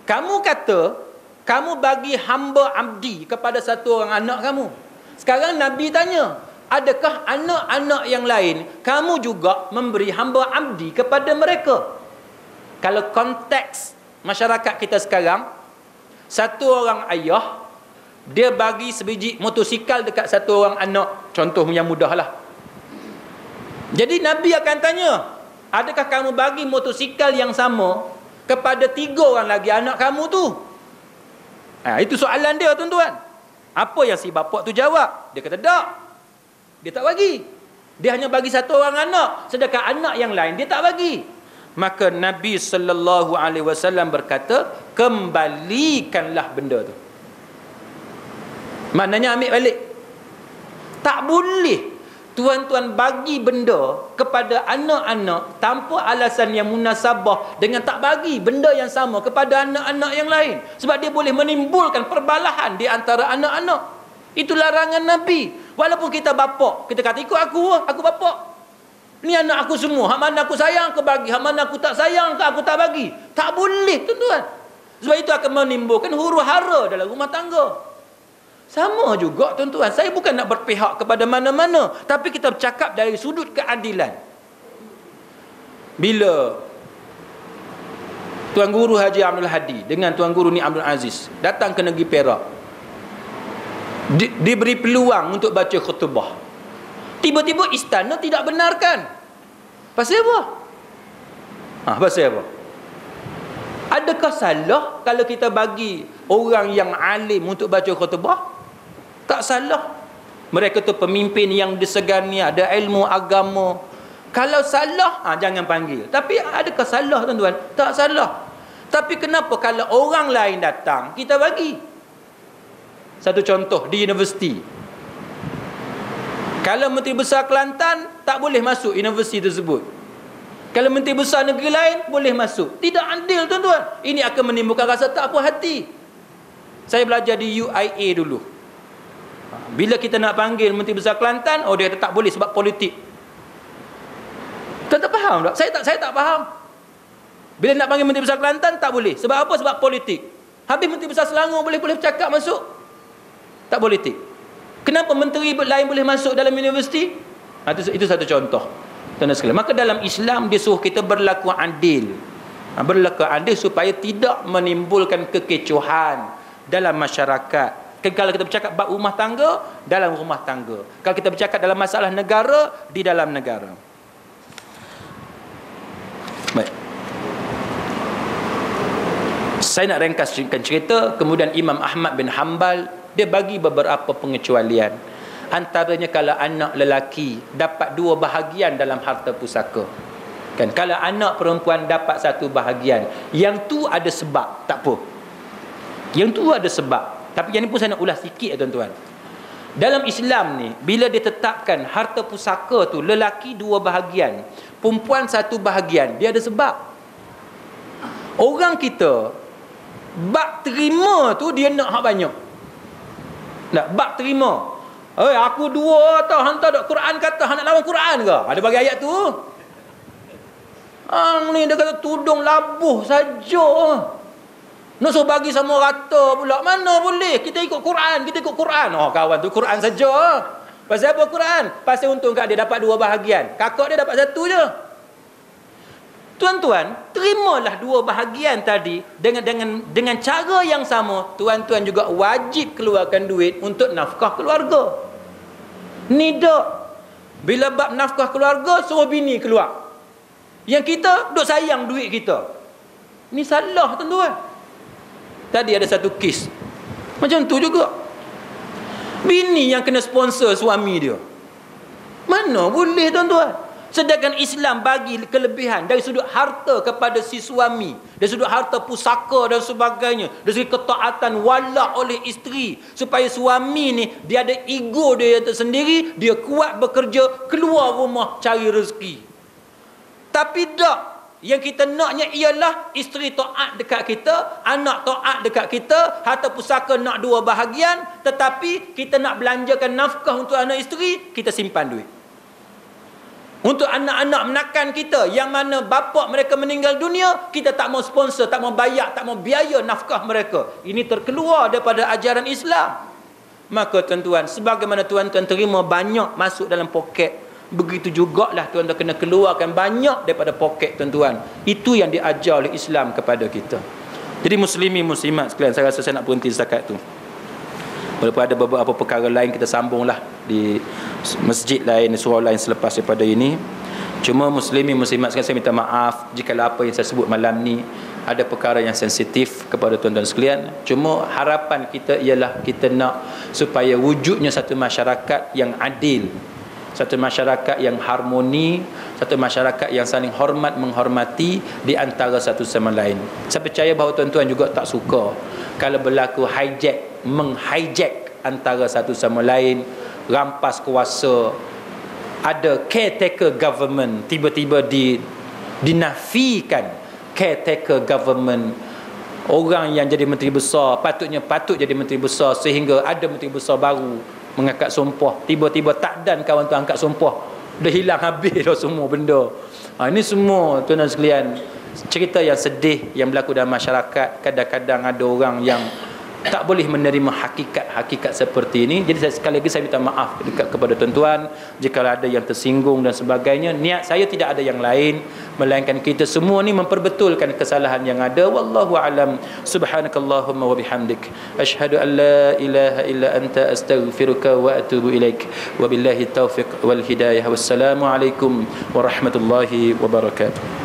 S1: Kamu kata kamu bagi hamba abdi kepada satu orang anak kamu. Sekarang Nabi tanya, adakah anak-anak yang lain kamu juga memberi hamba abdi kepada mereka? Kalau konteks masyarakat kita sekarang, satu orang ayah, dia bagi sebiji motosikal dekat satu orang anak, contoh yang mudah lah. Jadi Nabi akan tanya, adakah kamu bagi motosikal yang sama kepada 3 orang lagi anak kamu tu? Itu soalan dia tuan-tuan. Apa yang si bapa tu jawab? Dia kata tak. Dia tak bagi. Dia hanya bagi satu orang anak, sedangkan anak yang lain dia tak bagi. Maka Nabi SAW berkata, kembalikanlah benda tu. Maknanya ambil balik. Tak boleh tuan-tuan bagi benda kepada anak-anak tanpa alasan yang munasabah dengan tak bagi benda yang sama kepada anak-anak yang lain. Sebab dia boleh menimbulkan perbalahan di antara anak-anak. Itu larangan Nabi. Walaupun kita bapa, kita kata ikut aku bapa. Ni anak aku semua, hak mana aku sayang aku bagi, hak mana aku tak sayang aku tak bagi. Tak boleh tuan-tuan. Sebab itu akan menimbulkan huru-hara dalam rumah tangga. Sama juga tuan-tuan, saya bukan nak berpihak kepada mana-mana, tapi kita bercakap dari sudut keadilan. Bila Tuan Guru Haji Abdul Hadi dengan Tuan Guru Ni Abdul Aziz datang ke negeri Perak, diberi peluang untuk baca khutbah, tiba-tiba istana tidak benarkan. Pasal apa? Pasal apa? Adakah salah kalau kita bagi orang yang alim untuk baca khutbah? Tak salah. Mereka tu pemimpin yang disegani, ada ilmu agama. Kalau salah, jangan panggil. Tapi adakah salah tuan-tuan? Tak salah. Tapi kenapa kalau orang lain datang, kita bagi? Satu contoh, di universiti. Kalau Menteri Besar Kelantan, tak boleh masuk universiti tersebut. Kalau Menteri Besar negeri lain, boleh masuk. Tidak adil tuan-tuan. Ini akan menimbulkan rasa tak puas hati. Saya belajar di UIA dulu. Bila kita nak panggil Menteri Besar Kelantan, dia kata tak boleh sebab politik. Tuan tak faham tak? Saya tak faham. Bila nak panggil Menteri Besar Kelantan, tak boleh. Sebab apa? Sebab politik. Habis Menteri Besar Selangor boleh bercakap masuk? Tak politik. Kenapa menteri lain boleh masuk dalam universiti? Itu satu contoh. Tuan-tuan sekalian. Maka dalam Islam dia suruh kita berlaku adil. Berlaku adil supaya tidak menimbulkan kekecohan dalam masyarakat. Kalau kita bercakap bab rumah tangga, dalam rumah tangga. Kalau kita bercakap dalam masalah negara, di dalam negara. Baik. Saya nak ringkaskan cerita. Kemudian Imam Ahmad bin Hanbal, dia bagi beberapa pengecualian. Antaranya kalau anak lelaki dapat 2 bahagian dalam harta pusaka. Kan, kalau anak perempuan dapat 1 bahagian, yang tu ada sebab, tak apa. Yang tu ada sebab. Tapi yang ni pun saya nak ulas sikit tuan-tuan. Dalam Islam ni, bila ditetapkan harta pusaka tu lelaki 2 bahagian, perempuan 1 bahagian, dia ada sebab. Orang kita bab terima tu dia nak hak banyak. Nak bab terima. Aku 2 tau, hantar dak Quran kata hang nak lawan Quran ke? Ada bagi ayat tu. Ni dia kata tudung labuh saja. Nak suruh bagi sama rata pula. Mana boleh? Kita ikut Quran. Kawan tu Quran saja. Pasal apa Quran? Pasal untung kat dia dapat 2 bahagian. Kakak dia dapat 1 je. Tuan-tuan, terimalah 2 bahagian tadi dengan cara yang sama. Tuan-tuan juga wajib keluarkan duit untuk nafkah keluarga. Ni dak. Bila bab nafkah keluarga, suruh bini keluar. Yang kita duk sayang duit kita. Ni salah tuan-tuan. Tadi ada satu kes macam tu juga. Bini yang kena sponsor suami dia. Mana boleh tuan-tuan? Sedangkan Islam bagi kelebihan dari sudut harta kepada si suami, dari sudut harta pusaka dan sebagainya, dari sudut ketaatan wala oleh isteri, supaya suami ni dia ada ego dia tersendiri, dia kuat bekerja, keluar rumah cari rezeki. Tapi tak, yang kita naknya ialah isteri taat dekat kita, anak taat dekat kita, harta pusaka nak dua bahagian, tetapi kita nak belanjakan nafkah untuk anak isteri, kita simpan duit. Untuk anak-anak menakan kita yang mana bapa mereka meninggal dunia, kita tak mau sponsor, tak mau bayar, tak mau biaya nafkah mereka. Ini terkeluar daripada ajaran Islam. Maka tuan-tuan, sebagaimana tuan-tuan terima banyak masuk dalam poket, begitu jugalah tuan-tuan kena keluarkan banyak daripada poket tuan-tuan. Itu yang diajar oleh Islam kepada kita. Jadi muslimi muslimat sekalian, saya rasa saya nak berhenti setakat tu. Walaupun ada beberapa perkara lain kita sambunglah di masjid lain, surau lain selepas daripada ini. Cuma muslimi muslimat sekalian, saya minta maaf jika apa yang saya sebut malam ni ada perkara yang sensitif kepada tuan-tuan sekalian. Cuma harapan kita ialah kita nak supaya wujudnya satu masyarakat yang adil, satu masyarakat yang harmoni, satu masyarakat yang saling hormat menghormati di antara satu sama lain. Saya percaya bahawa tuan-tuan juga tak suka kalau berlaku menghijack antara satu sama lain, rampas kuasa, ada caretaker government, tiba-tiba dinafikan caretaker government. Orang yang jadi menteri besar patut jadi menteri besar, sehingga ada menteri besar baru mengangkat sumpah, tiba-tiba tak dan kawan tu angkat sumpah, dah hilang habis dah semua benda. Ini semua tuan-tuan sekalian cerita yang sedih yang berlaku dalam masyarakat. Kadang-kadang ada orang yang tak boleh menerima hakikat seperti ini. Jadi sekali lagi saya minta maaf kepada tuan-tuan jika ada yang tersinggung dan sebagainya. Niat saya tidak ada yang lain melainkan kita semua ni memperbetulkan kesalahan yang ada. Wallahu a'lam. Subhanakallahumma wa bihamdik, asyhadu an la ilaha illa anta, astaghfiruka wa atubu ilaik. Wabillahi taufiq wal hidayah. Wassalamu alaikum warahmatullahi wabarakatuh.